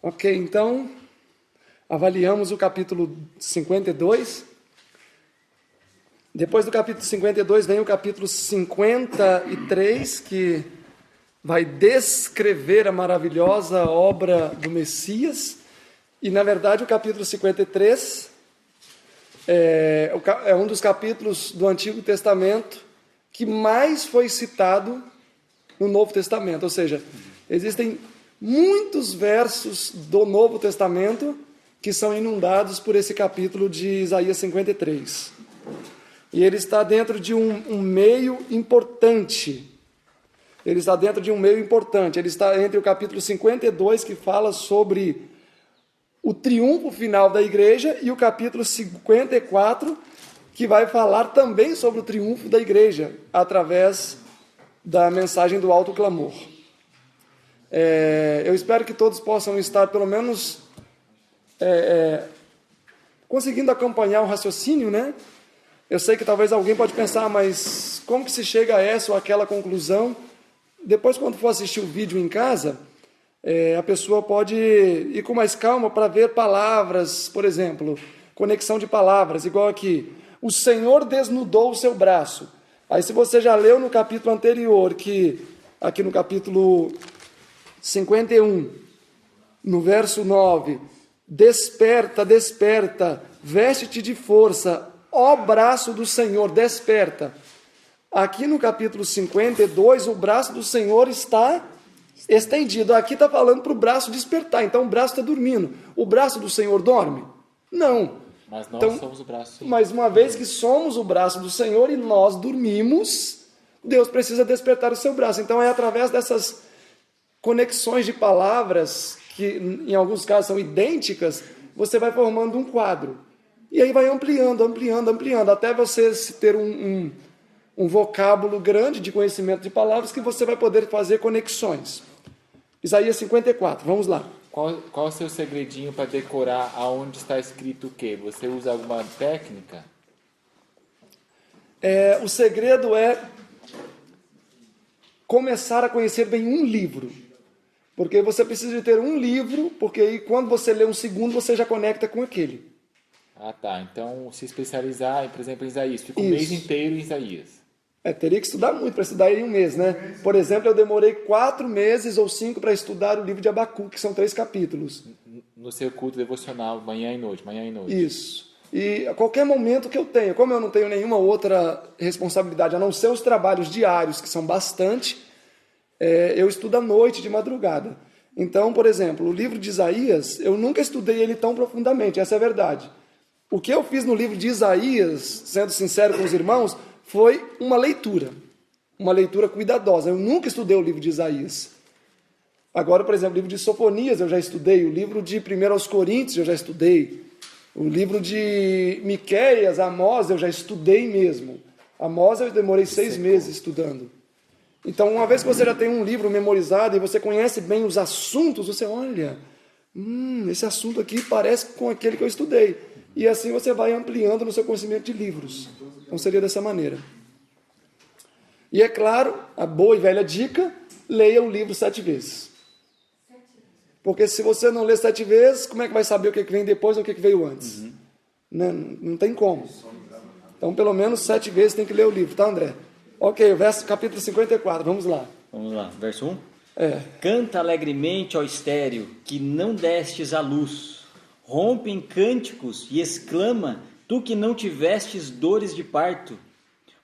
Ok, então, avaliamos o capítulo 52. Depois do capítulo 52 vem o capítulo 53, que vai descrever a maravilhosa obra do Messias. E, na verdade, o capítulo 53 é um dos capítulos do Antigo Testamento que mais foi citado no Novo Testamento. Ou seja, existem muitos versos do Novo Testamento que são inundados por esse capítulo de Isaías 53. E ele está dentro de um meio importante. Ele está dentro de um meio importante. Ele está entre o capítulo 52, que fala sobre o triunfo final da igreja, e o capítulo 54, que vai falar também sobre o triunfo da igreja, através da mensagem do alto clamor. Eu espero que todos possam estar, pelo menos, conseguindo acompanhar o raciocínio, né? Eu sei que talvez alguém pode pensar, mas como que se chega a essa ou aquela conclusão? Depois, quando for assistir o vídeo em casa, a pessoa pode ir com mais calma para ver palavras, por exemplo, conexão de palavras, igual aqui. O Senhor desnudou o seu braço. Aí, se você já leu no capítulo anterior, que aqui no capítulo 51, no verso 9, desperta, desperta, veste-te de força, ó braço do Senhor, desperta. Aqui no capítulo 52, o braço do Senhor está estendido. Aqui está falando para o braço despertar, então o braço está dormindo. O braço do Senhor dorme? Não. Mas nós somos o braço. Mas uma vez que somos o braço do Senhor e nós dormimos, Deus precisa despertar o seu braço. Então é através dessas conexões de palavras, que em alguns casos são idênticas, você vai formando um quadro. E aí vai ampliando, ampliando, ampliando, até você ter um vocábulo grande de conhecimento de palavras que você vai poder fazer conexões. Isaías 54, vamos lá. Qual é o seu segredinho para decorar aonde está escrito o quê? Você usa alguma técnica? O segredo é começar a conhecer bem um livro. Porque você precisa de ter um livro, porque aí quando você lê um segundo, você já conecta com aquele. Ah, tá. Então, se especializar, por exemplo, em Isaías. Fica um mês inteiro em Isaías. Teria que estudar muito para estudar em um mês, né? Por exemplo, eu demorei 4 meses ou 5 para estudar o livro de Abacuque, que são 3 capítulos. No seu culto devocional, manhã e noite, manhã e noite. Isso. E a qualquer momento que eu tenho, como eu não tenho nenhuma outra responsabilidade, a não ser os trabalhos diários, que são bastante, eu estudo à noite, de madrugada. Então, por exemplo, o livro de Isaías, eu nunca estudei ele tão profundamente, essa é a verdade. O que eu fiz no livro de Isaías, sendo sincero com os irmãos, foi uma leitura cuidadosa. Eu nunca estudei o livro de Isaías. Agora, por exemplo, o livro de Sofonias eu já estudei, o livro de 1 aos Coríntios eu já estudei, o livro de Miqueias, Amós, eu já estudei mesmo. Amós eu demorei 6 meses estudando. Então, uma vez que você já tem um livro memorizado e você conhece bem os assuntos, você olha, esse assunto aqui parece com aquele que eu estudei. E assim você vai ampliando no seu conhecimento de livros. Então seria dessa maneira. E é claro, a boa e velha dica, leia o livro 7 vezes. Porque se você não lê 7 vezes, como é que vai saber o que vem depois ou o que veio antes? Não tem como. Então pelo menos 7 vezes tem que ler o livro, tá, André? Ok, capítulo 54, vamos lá. Vamos lá, verso 1? É. Canta alegremente, ó estéreo, que não destes a luz. Rompe em cânticos e exclama, tu que não tivestes dores de parto.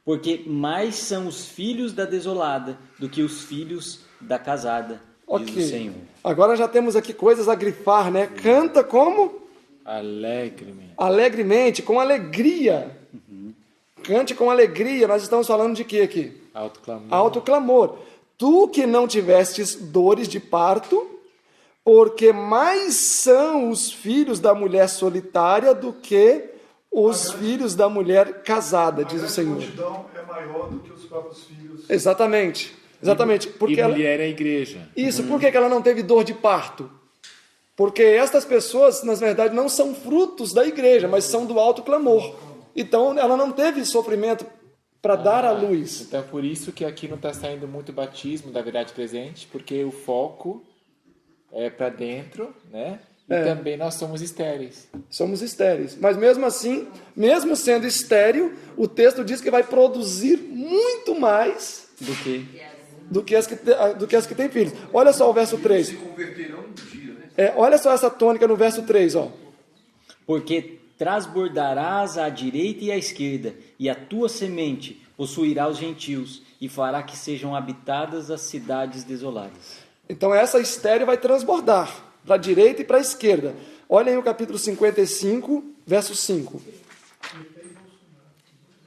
Porque mais são os filhos da desolada do que os filhos da casada, diz o Senhor. Agora já temos aqui coisas a grifar, né? Canta como? Alegremente. Alegremente, com alegria. Cante com alegria. Nós estamos falando de quê aqui? Alto clamor. Alto clamor. Tu que não tivestes dores de parto, porque mais são os filhos da mulher solitária do que os filhos da mulher casada, diz o Senhor. A multidão é maior do que os próprios filhos. Exatamente. Porque e mulher é a igreja. Isso, por que ela não teve dor de parto? Porque estas pessoas, na verdade, não são frutos da igreja, mas são do alto clamor. Então, ela não teve sofrimento para dar à luz. Então, por isso que aqui não está saindo muito batismo da verdade presente, porque o foco para dentro, né? E também nós somos estéreis. Somos estéreis. Mas mesmo assim, mesmo sendo estéril, o texto diz que vai produzir muito mais do que as que têm filhos. Olha só o verso 3. Se converterão um dia, né? Olha só essa tônica no verso 3, ó. Porque transbordarás à direita e à esquerda, e a tua semente possuirá os gentios, e fará que sejam habitadas as cidades desoladas. Então essa estéreo vai transbordar para a direita e para a esquerda. Olha aí o capítulo 55, verso 5.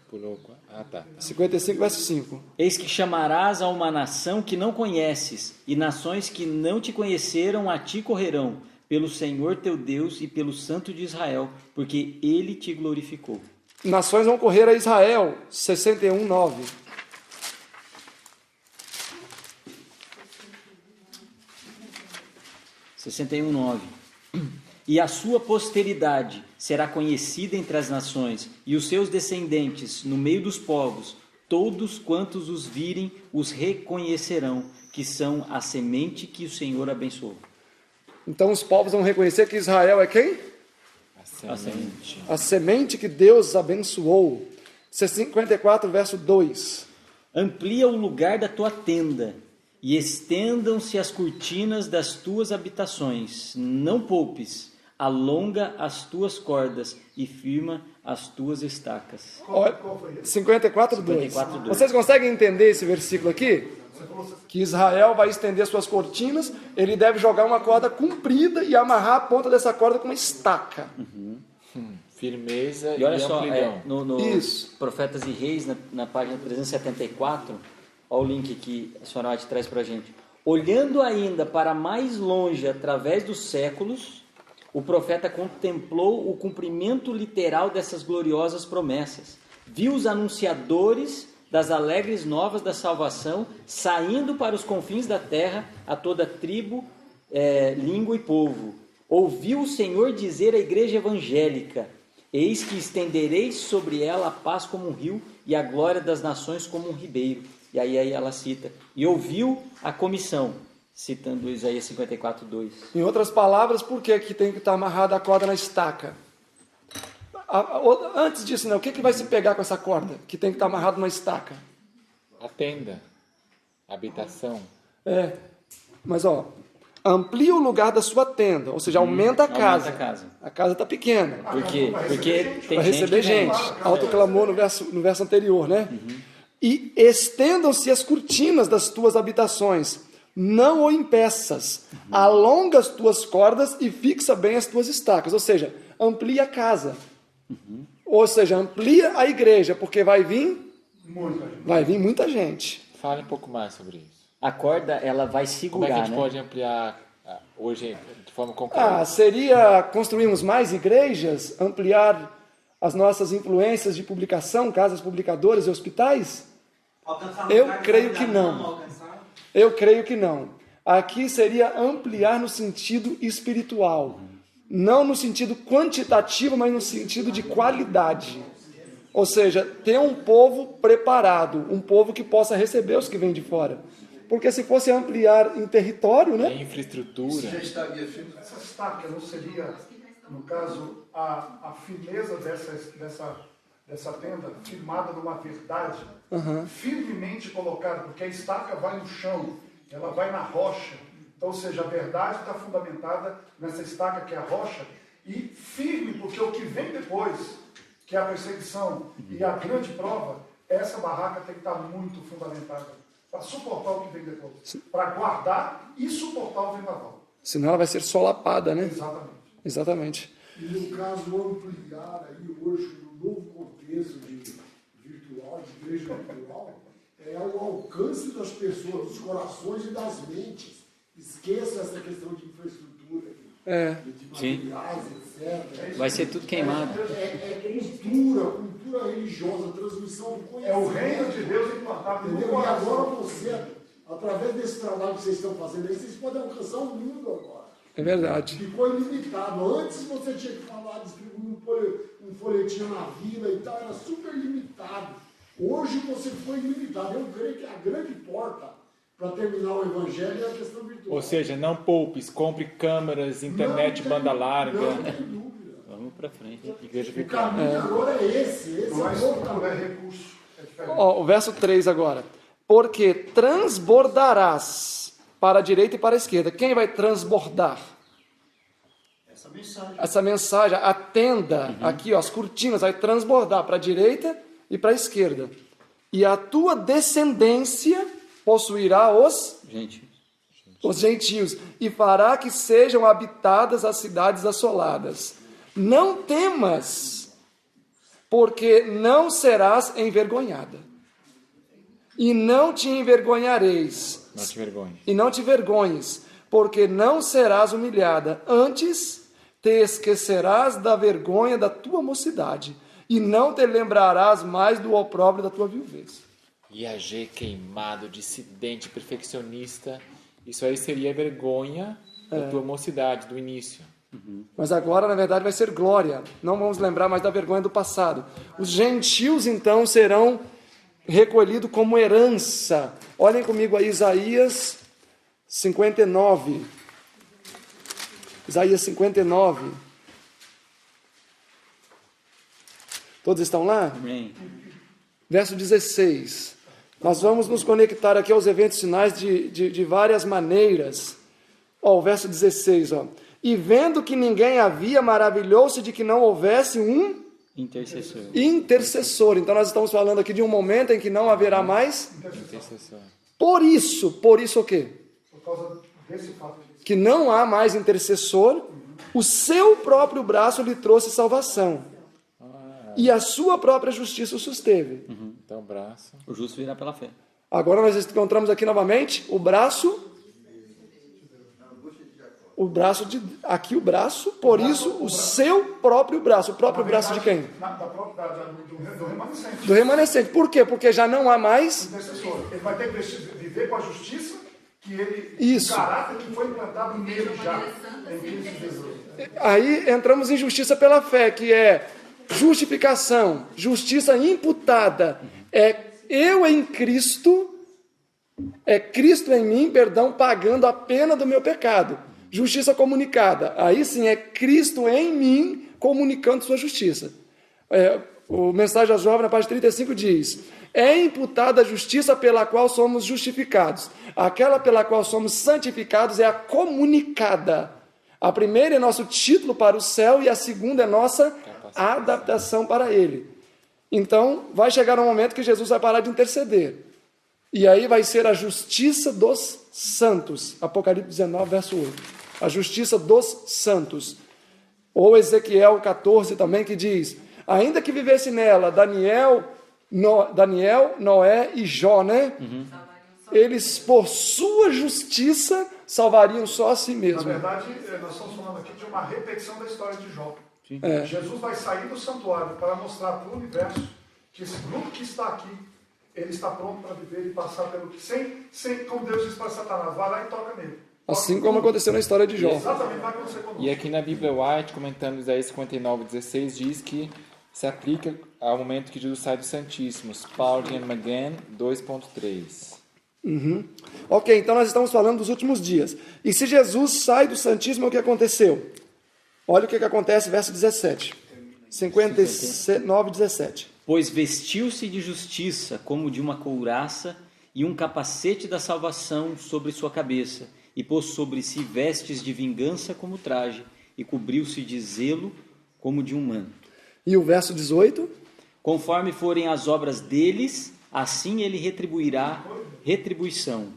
Pulou. Ah, tá. 55, verso 5. Eis que chamarás a uma nação que não conheces, e nações que não te conheceram a ti correrão, pelo Senhor teu Deus e pelo Santo de Israel, porque ele te glorificou. Nações vão correr a Israel, 61, 9. E a sua posteridade será conhecida entre as nações, e os seus descendentes no meio dos povos, todos quantos os virem os reconhecerão, que são a semente que o Senhor abençoou. Então os povos vão reconhecer que Israel é quem? A semente. A semente que Deus abençoou. 54, verso 2. Amplia o lugar da tua tenda, e estendam-se as cortinas das tuas habitações. Não poupes, alonga as tuas cordas e firma as tuas estacas. Qual foi esse? 54, 2. 54:2. Vocês conseguem entender esse versículo aqui? Que Israel vai estender suas cortinas, ele deve jogar uma corda comprida e amarrar a ponta dessa corda com uma estaca. Firmeza E olha e só, amplidão. no Isso. Profetas e Reis, na página 374, olha o link que a senhora Nath traz para a gente. Olhando ainda para mais longe através dos séculos, o profeta contemplou o cumprimento literal dessas gloriosas promessas. Viu os anunciadores das alegres novas da salvação saindo para os confins da terra a toda tribo, língua e povo. Ouviu o Senhor dizer à igreja evangélica: eis que estendereis sobre ela a paz como um rio e a glória das nações como um ribeiro. E aí ela cita, e ouviu a comissão, citando Isaías 54, 2. Em outras palavras, por que tem que estar amarrada a corda na estaca? Antes disso, né, o que vai se pegar com essa corda que tem que estar amarrado na estaca? A tenda. A habitação. Mas ó, amplia o lugar da sua tenda, ou seja, aumenta a casa. Aumenta a casa. A casa está pequena. Por quê? Porque tem Para gente receber que vem. gente. Alto clamor no verso anterior, né? E estendam-se as cortinas das tuas habitações, não o impeças, alonga as tuas cordas e fixa bem as tuas estacas, ou seja, amplia a casa. Ou seja, amplia a igreja, porque vai vir muita gente. Fale um pouco mais sobre isso. A corda, ela vai Como é que segurar, a gente né? pode ampliar hoje de forma concreta? Seria construirmos mais igrejas, ampliar as nossas influências de publicação, casas publicadoras e hospitais? Eu creio que não. Eu creio que não. Aqui seria ampliar no sentido espiritual. Não no sentido quantitativo, mas no sentido de qualidade. Ou seja, ter um povo preparado, um povo que possa receber os que vêm de fora. Porque se fosse ampliar em território, né? Infraestrutura. Já estaria firme. Essa estaca não seria, no caso, a firmeza dessa tenda, firmada numa verdade, firmemente colocada, porque a estaca vai no chão, ela vai na rocha. Então, ou seja, a verdade está fundamentada nessa estaca que é a rocha, e firme, porque o que vem depois, que é a perseguição e a grande prova, essa barraca tem que estar muito fundamentada para suportar o que vem depois, para guardar e suportar o vendaval. Senão ela vai ser solapada, né? Exatamente. Exatamente. E no caso, ampliar aí hoje, no novo contexto de virtual, de igreja virtual, é o alcance das pessoas, dos corações e das mentes. Esqueça essa questão de infraestrutura, de materiais, etc. Vai ser tudo queimado. É cultura religiosa, transmissão de conhecimento. É o reino de Deus implantado no Entendeu? E agora coração. você, através desse trabalho que vocês estão fazendo aí, vocês podem alcançar o mundo agora. É verdade. Ficou ilimitado. Antes você tinha que falar, distribuir um folhetinho na vila e tal, era super limitado. Hoje você foi ilimitado. Eu creio que a grande porta para terminar o evangelho é a questão virtual. Ou seja, não poupes, compre câmeras, internet, banda larga. Não tem dúvida. Vamos para frente. Igreja O virtual. caminho agora é esse é Mas o se não caminho. é recurso, é diferente. Ó, o verso 3 agora. Porque transbordarás para a direita e para a esquerda. Quem vai transbordar? Essa mensagem, a tenda, aqui, ó, as cortinas, vai transbordar para a direita e para a esquerda. E a tua descendência possuirá Gente, os gentios, e fará que sejam habitadas as cidades assoladas. Não temas, porque não serás envergonhada. E não te envergonhareis. Não te vergonhe. E não te vergonhes, porque não serás humilhada. Antes te esquecerás da vergonha da tua mocidade, e não te lembrarás mais do opróbrio da tua viuvez. IAG queimado, dissidente, perfeccionista. Isso aí seria vergonha da tua mocidade, do início. Mas agora, na verdade, vai ser glória. Não vamos lembrar mais da vergonha do passado. Os gentios, então, serão recolhidos como herança. Olhem comigo aí, Isaías 59. Isaías 59. Todos estão lá? amém. Verso 16. Nós vamos nos conectar aqui aos eventos finais de várias maneiras. Ó, o verso 16, ó. E vendo que ninguém havia, maravilhou-se de que não houvesse um Intercessor. intercessor. Então nós estamos falando aqui de um momento em que não haverá mais. Intercessor. Por isso o quê? Por causa desse fato. Que não há mais intercessor, o seu próprio braço lhe trouxe salvação. E a sua própria justiça o susteve. Então, braço. O justo virá pela fé. Agora nós encontramos aqui novamente o braço, aqui o braço, por isso o seu próprio braço. O próprio braço de quem? Do remanescente. Do remanescente. Por quê? Porque já não há mais. Intercessor. Ele vai ter que viver com a justiça que ele. Isso. O caráter que foi implantado nele já. Em Cristo Jesus. Aí entramos em justiça pela fé, que é justificação, justiça imputada. É eu em Cristo, é Cristo em mim, perdão, pagando a pena do meu pecado. Justiça comunicada. Aí sim é Cristo em mim comunicando sua justiça. O Mensagem aos Jovens, na página 35, diz: é imputada a justiça pela qual somos justificados. Aquela pela qual somos santificados é a comunicada. A primeira é nosso título para o céu e a segunda é nossa adaptação para ele. Então, vai chegar um momento que Jesus vai parar de interceder. E aí vai ser a justiça dos santos. Apocalipse 19, verso 8. A justiça dos santos. Ou Ezequiel 14 também, que diz: ainda que vivesse nela Daniel, Noé e Jó, né? Eles, por sua justiça, salvariam só a si Na mesmo. verdade, nós estamos falando aqui de uma repetição da história de Jó. Jesus vai sair do santuário para mostrar para o universo que esse grupo que está aqui, ele está pronto para viver e passar pelo que. Sem, como Deus disse para Satanás, vai lá e toca nele. Assim como aconteceu na história de Jó. Exatamente, vai acontecer conosco. E aqui na Bíblia White, comentando Isaías 59:16, diz que se aplica ao momento que Jesus sai do Santíssimos. Paul Ian McGann 2.3. Ok, então nós estamos falando dos últimos dias. E se Jesus sai do Santíssimo, o que aconteceu? Olha o que acontece, verso 17. 59, 17. Pois vestiu-se de justiça como de uma couraça e um capacete da salvação sobre sua cabeça, e pôs sobre si vestes de vingança como traje, e cobriu-se de zelo como de um manto. E o verso 18? Conforme forem as obras deles, assim ele retribuirá retribuição,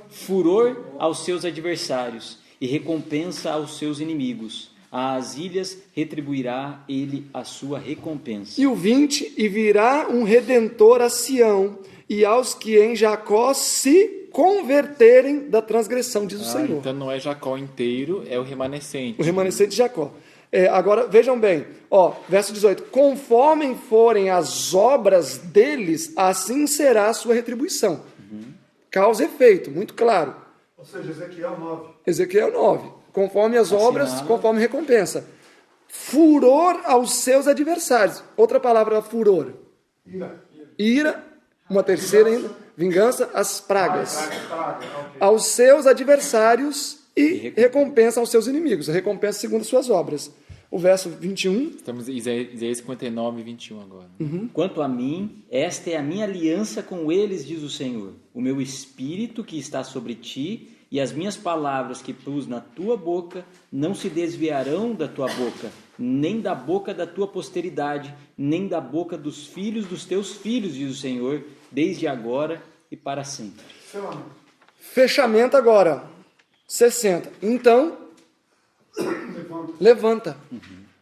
furor aos seus adversários e recompensa aos seus inimigos. Às ilhas retribuirá ele a sua recompensa. E o 20, e virá um redentor a Sião, e aos que em Jacó se converterem da transgressão, diz o Senhor. Então não é Jacó inteiro, é o remanescente. O remanescente de Jacó. Agora, vejam bem, verso 18. Conforme forem as obras deles, assim será a sua retribuição. Causa e efeito, muito claro. Ou seja, Ezequiel 9. Ezequiel 9. Conforme as obras, Assinala. conforme recompensa. Furor aos seus adversários. Outra palavra, furor. Ira. Ira, uma terceira ainda. Vingança, as pragas. Praga, ok. Aos seus adversários e recompensa aos seus inimigos. Recompensa segundo as suas obras. O verso 21. Estamos em Isaías 59, 21 agora. Quanto a mim, esta é a minha aliança com eles, diz o Senhor. O meu espírito que está sobre ti e as minhas palavras que pus na tua boca não se desviarão da tua boca, nem da boca da tua posteridade, nem da boca dos filhos dos teus filhos, diz o Senhor, desde agora e para sempre. Fechamento agora. 60. Então, levanta.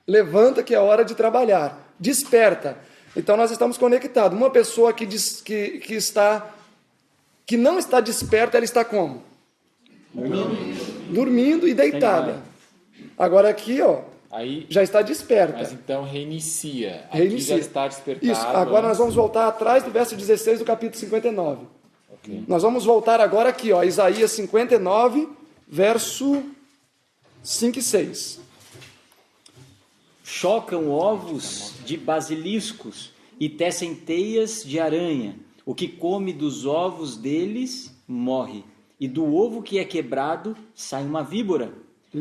Levanta que é hora de trabalhar. Desperta. Então nós estamos conectados. Uma pessoa que não está desperta, ela está como? Dormindo e deitada. Agora aqui, ó, Aí, já está desperta. mas então reinicia. Aqui Reinicia. já está despertado. Isso. Agora nós vamos voltar atrás do verso 16 do capítulo 59. Ok. Nós vamos voltar agora aqui, ó, Isaías 59, verso 5 e 6. Chocam ovos de basiliscos e tecem teias de aranha. O que come dos ovos deles morre, e do ovo que é quebrado sai uma víbora.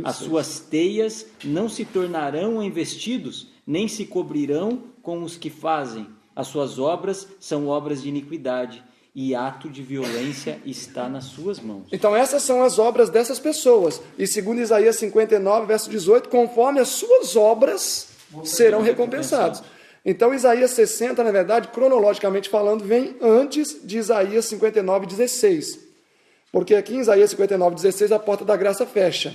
As suas teias não se tornarão em vestidos, nem se cobrirão com os que fazem. As suas obras são obras de iniquidade, e ato de violência está nas suas mãos. Então essas são as obras dessas pessoas. E segundo Isaías 59, verso 18, conforme as suas obras serão recompensados. Então Isaías 60, na verdade, cronologicamente falando, vem antes de Isaías 59, 16. Porque aqui em Isaías 59, 16, a porta da graça fecha.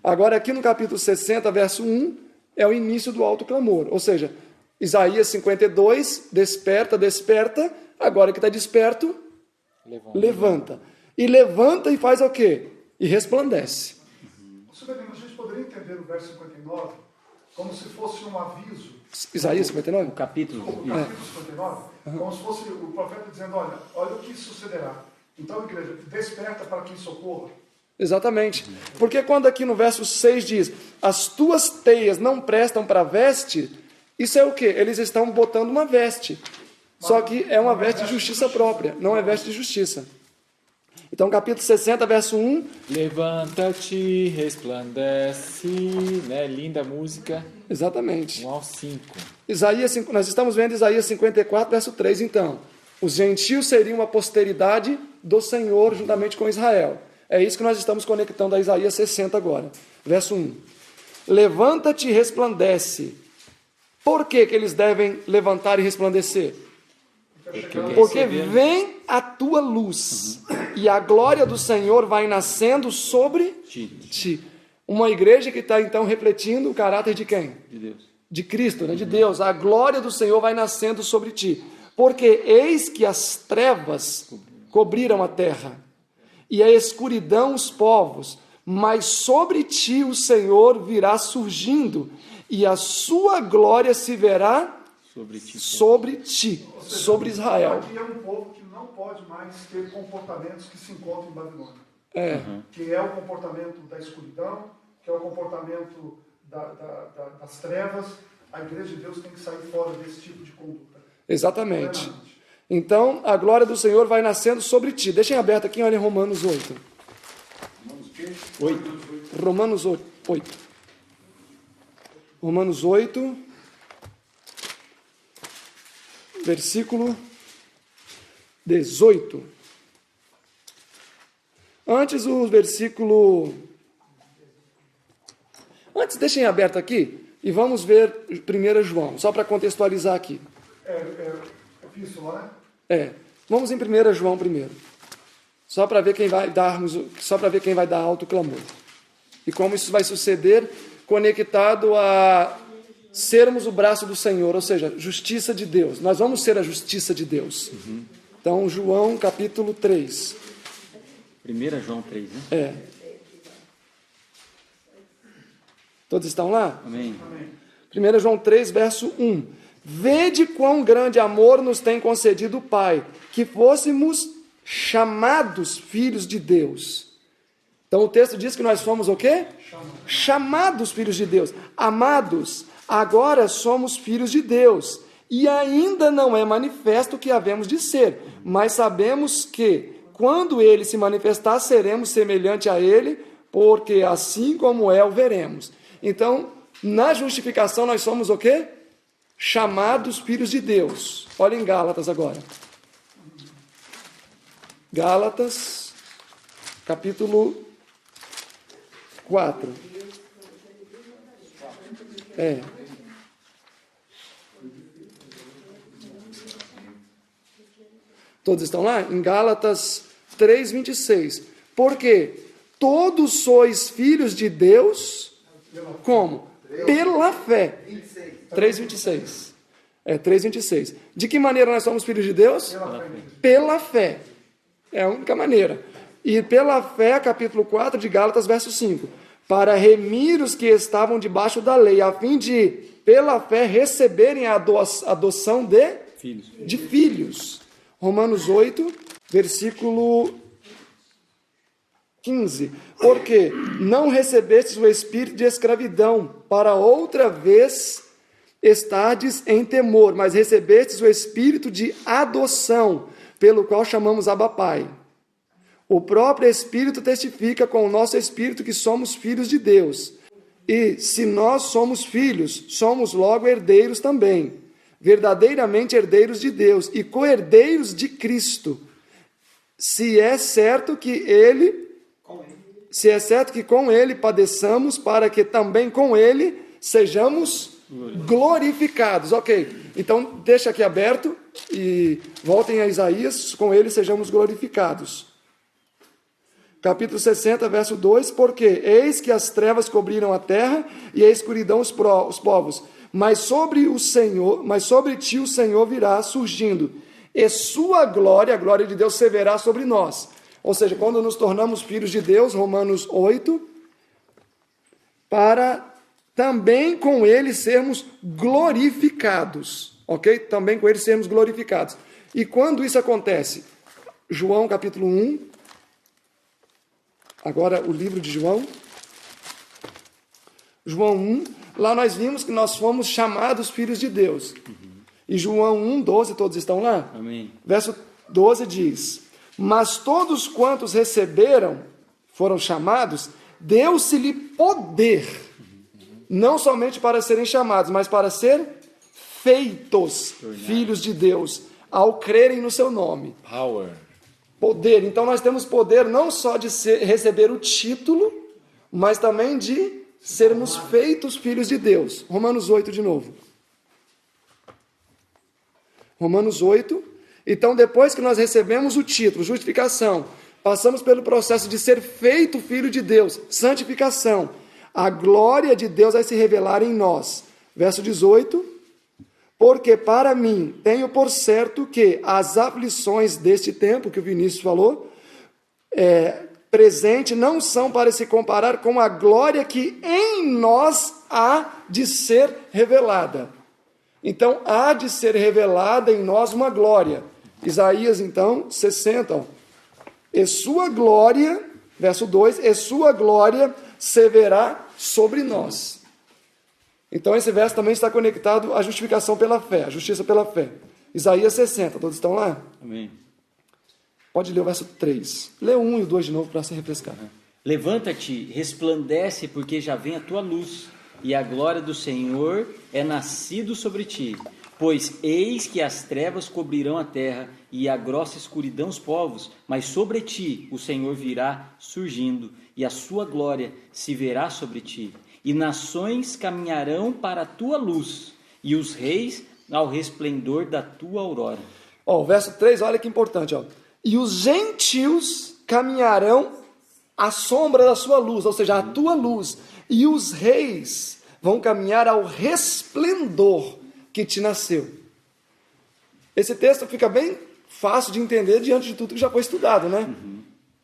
Agora aqui no capítulo 60, verso 1, é o início do alto clamor. Ou seja, Isaías 52, desperta, desperta. Agora que está desperto, levanta. E levanta e faz o quê? E resplandece. A gente poderia entender o verso 59 como se fosse um aviso. Isaías 59? O capítulo. O capítulo 59, como se fosse o profeta dizendo, olha o que sucederá. Então, igreja, desperta para quem socorra. Exatamente. Porque quando aqui no verso 6 diz, as tuas teias não prestam para veste, isso é o quê? Eles estão botando uma veste. Só que é uma veste de justiça própria, não é veste de justiça. Então, capítulo 60, verso 1. Levanta-te, resplandece, né? Linda música. Exatamente. 1 ao 5. Nós estamos vendo Isaías 54, verso 3, então. Os gentios seriam a posteridade do Senhor juntamente com Israel. É isso que nós estamos conectando a Isaías 60 agora. Verso 1. Levanta-te e resplandece. Por que eles devem levantar e resplandecer? Porque vem a tua luz e a glória do Senhor vai nascendo sobre ti. Uma igreja que está então refletindo o caráter de quem? De Deus. De Cristo, né? De Deus. A glória do Senhor vai nascendo sobre ti. Porque eis que as trevas cobriram a terra e a escuridão os povos, mas sobre ti o Senhor virá surgindo e a sua glória se verá sobre ti, sobre Israel. Aqui é um povo que não pode mais ter comportamentos que se encontram em Babilônia. Que é o comportamento da escuridão, que é o comportamento das trevas. A igreja de Deus tem que sair fora desse tipo de conduta. Exatamente. Então, a glória do Senhor vai nascendo sobre ti. Deixem aberto aqui, olhem Romanos 8. Romanos 8. Romanos 8, versículo 18. Antes o versículo... Antes, deixem aberto aqui e vamos ver 1 João, só para contextualizar aqui. É epístola, né? Vamos em 1 João primeiro. Só para ver quem vai dar alto clamor. E como isso vai suceder conectado a sermos o braço do Senhor, ou seja, justiça de Deus. Nós vamos ser a justiça de Deus. Então, João capítulo 3. 1 João 3, né? Todos estão lá? Amém. 1 João 3, verso 1. Vede quão grande amor nos tem concedido o Pai, que fôssemos chamados filhos de Deus. Então o texto diz que nós fomos o quê? Chamados filhos de Deus. Amados, agora somos filhos de Deus. e ainda não é manifesto o que havemos de ser, mas sabemos que, quando ele se manifestar, seremos semelhante a ele, porque assim como é, o veremos. Então, na justificação, nós somos o quê? Chamados filhos de Deus. Olha em Gálatas agora. Gálatas, capítulo 4. Todos estão lá? Em Gálatas 3:26. Porque todos sois filhos de Deus, como? Pela fé. 3:26. 3:26. De que maneira nós somos filhos de Deus? Pela fé. É a única maneira. E pela fé, capítulo 4 de Gálatas, verso 5. Para remir os que estavam debaixo da lei, a fim de, pela fé, receberem a adoção de filhos. Romanos 8, versículo 15. Porque não recebestes o espírito de escravidão, para outra vez estardes em temor, mas recebestes o espírito de adoção, pelo qual chamamos Abba Pai. O próprio Espírito testifica com o nosso espírito que somos filhos de Deus. E se nós somos filhos, somos logo herdeiros também, verdadeiramente herdeiros de Deus e co-herdeiros de Cristo. Se é certo que com ele padeçamos, para que também com ele sejamos glorificados. Ok, então deixa aqui aberto e voltem a Isaías, com ele sejamos glorificados. Capítulo 60, verso 2, porque eis que as trevas cobriram a terra e a escuridão os povos, mas sobre ti o Senhor virá surgindo, e sua glória, a glória de Deus, se verá sobre nós. Ou seja, quando nos tornamos filhos de Deus, Romanos 8, para também com ele sermos glorificados, ok? Também com ele sermos glorificados. E quando isso acontece? João capítulo 1, agora o livro de João. João 1, lá nós vimos que nós fomos chamados filhos de Deus. E João 1, 12, todos estão lá? Amém. Verso 12 diz: mas todos quantos receberam, foram chamados, deu-se-lhe poder, não somente para serem chamados, mas para ser feitos filhos de Deus, ao crerem no seu nome. Power. Poder. Então nós temos poder não só de receber o título, mas também de sermos feitos filhos de Deus. Romanos 8 de novo. Romanos 8. Então, depois que nós recebemos o título, justificação, passamos pelo processo de ser feito filho de Deus, santificação, a glória de Deus vai se revelar em nós. Verso 18. Porque para mim tenho por certo que as aflições deste tempo, que o Vinícius falou, presente, não são para se comparar com a glória que em nós há de ser revelada. Então, há de ser revelada em nós uma glória. Isaías, então, 60. Ó. E sua glória, verso 2, e sua glória se verá sobre nós. Então, esse verso também está conectado à justificação pela fé, à justiça pela fé. Isaías 60, todos estão lá? Amém. Pode ler o verso 3. Lê o 1 e o 2 de novo para se refrescar. Levanta-te, resplandece, porque já vem a tua luz, e a glória do Senhor é nascido sobre ti. Pois eis que as trevas cobrirão a terra, e a grossa escuridão os povos, mas sobre ti o Senhor virá surgindo, e a sua glória se verá sobre ti. E nações caminharão para a tua luz, e os reis ao resplendor da tua aurora. O verso 3, olha que importante. E os gentios caminharão à sombra da sua luz, ou seja, a tua luz. E os reis vão caminhar ao resplendor que te nasceu. Esse texto fica bem fácil de entender diante de tudo que já foi estudado, né?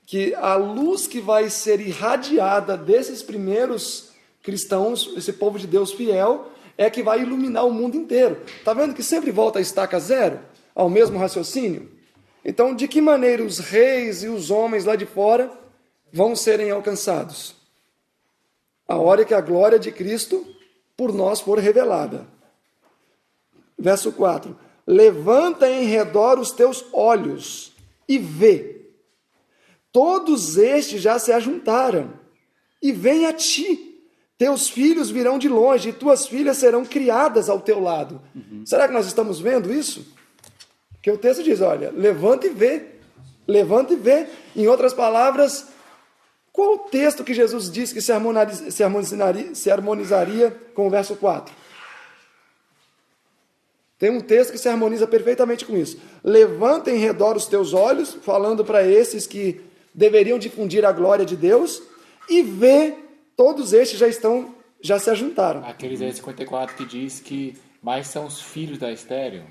Que a luz que vai ser irradiada desses primeiros cristãos, esse povo de Deus fiel, é que vai iluminar o mundo inteiro. Está vendo que sempre volta a estaca zero, ao mesmo raciocínio? Então, de que maneira os reis e os homens lá de fora vão serem alcançados? A hora que a glória de Cristo por nós for revelada. Verso 4. Levanta em redor os teus olhos e vê. Todos estes já se ajuntaram e vêm a ti. Teus filhos virão de longe e tuas filhas serão criadas ao teu lado. Será que nós estamos vendo isso? Porque o texto diz, olha, levanta e vê. Levanta e vê. Em outras palavras, qual o texto que Jesus disse que se harmonizaria com o verso 4? Tem um texto que se harmoniza perfeitamente com isso. Levanta em redor os teus olhos, falando para esses que deveriam difundir a glória de Deus, e vê, todos estes já se ajuntaram. Aquele Isaías 54 que diz que mais são os filhos da estéreo.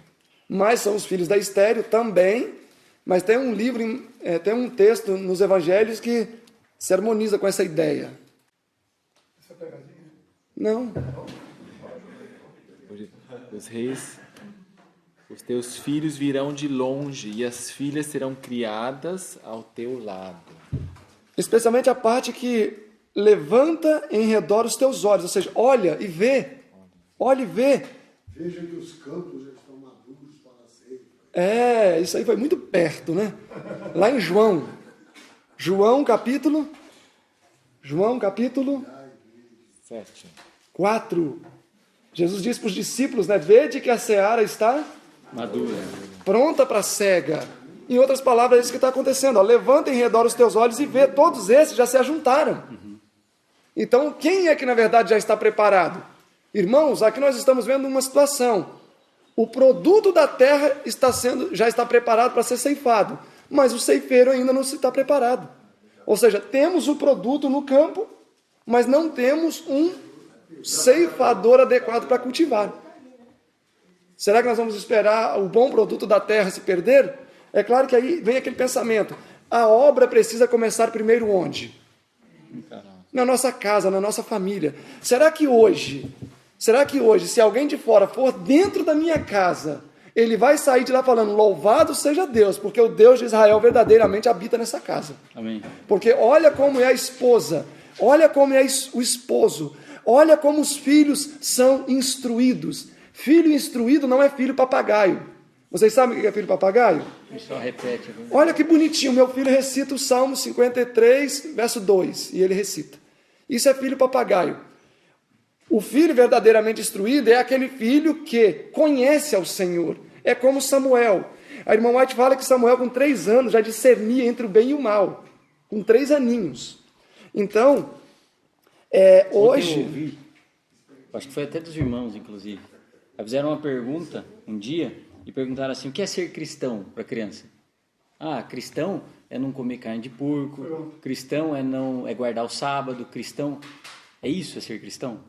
Mais são os filhos da estéreo também, mas tem um livro, tem um texto nos evangelhos que se harmoniza com essa ideia. Essa pegadinha? Não. Os reis, os teus filhos virão de longe e as filhas serão criadas ao teu lado. Especialmente a parte que levanta em redor os teus olhos, ou seja, olha e vê. Olha e vê. Veja que os campos já estão maduros para a ceifa. Isso aí foi muito perto, né? Lá em João. João capítulo 7. 4. Jesus disse para os discípulos, né? Vede que a seara está Madura. pronta para a cega. Em outras palavras, é isso que está acontecendo. Ó. Levanta em redor os teus olhos e vê. Todos esses já se ajuntaram. Então, quem é que na verdade já está preparado? Irmãos, aqui nós estamos vendo uma situação. O produto da terra já está preparado para ser ceifado, mas o ceifeiro ainda não está preparado. Ou seja, temos o produto no campo, mas não temos um ceifador adequado para cultivar. Será que nós vamos esperar o bom produto da terra se perder? É claro que aí vem aquele pensamento. A obra precisa começar primeiro onde? Na nossa casa, na nossa família. Será que hoje, se alguém de fora for dentro da minha casa, ele vai sair de lá falando, louvado seja Deus, porque o Deus de Israel verdadeiramente habita nessa casa. Amém. Porque olha como é a esposa, olha como é o esposo, olha como os filhos são instruídos. Filho instruído não é filho papagaio. Vocês sabem o que é filho papagaio? Só repete. Olha que bonitinho, meu filho recita o Salmo 53, verso 2, e ele recita. Isso é filho papagaio. O filho verdadeiramente instruído é aquele filho que conhece ao Senhor. É como Samuel. A irmã White fala que Samuel, com 3 anos, já discernia entre o bem e o mal. Com 3 aninhos. Então, hoje... Eu ouvi, acho que foi até dos irmãos, inclusive. Fizeram uma pergunta um dia e perguntaram assim, o que é ser cristão para criança? Cristão é não comer carne de porco, cristão é guardar o sábado, cristão... É isso, é ser cristão?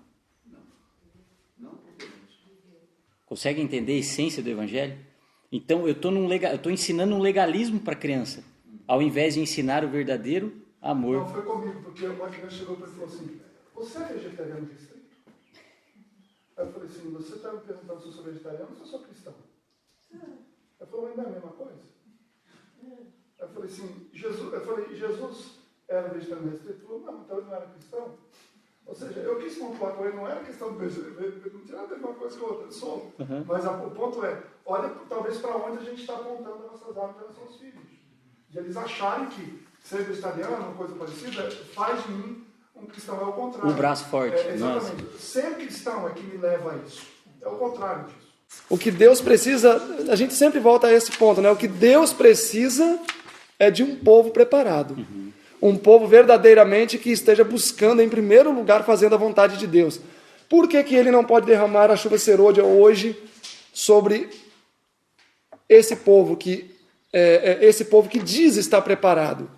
Consegue entender a essência do evangelho? Então, eu estou ensinando um legalismo para a criança, ao invés de ensinar o verdadeiro amor. Não, foi comigo, porque uma criança chegou para mim e falou assim, você é vegetariano restrito? Aí eu falei assim, você está me perguntando se eu sou vegetariano ou se eu sou cristão? Ela falou, mas não é a mesma coisa? Aí eu falei assim, Jesus era vegetariano restrito? Ele falou, não, então ele não era cristão? Ou seja, eu quis pontuar com ele, não era questão do vegetariano, não tinha nada a ver uma coisa com a outra, eu sou. Mas o ponto é, olha talvez para onde a gente está apontando as nossas armas em relação aos filhos. E eles acharem que ser vegetariano, uma coisa parecida, faz de mim um cristão. É o contrário. O braço forte. Exatamente. Ser cristão é que me leva a isso. É o contrário disso. O que Deus precisa, a gente sempre volta a esse ponto, né? O que Deus precisa é de um povo preparado. Um povo verdadeiramente que esteja buscando, em primeiro lugar, fazendo a vontade de Deus. Por que ele não pode derramar a chuva serôdia hoje sobre esse povo que diz estar preparado?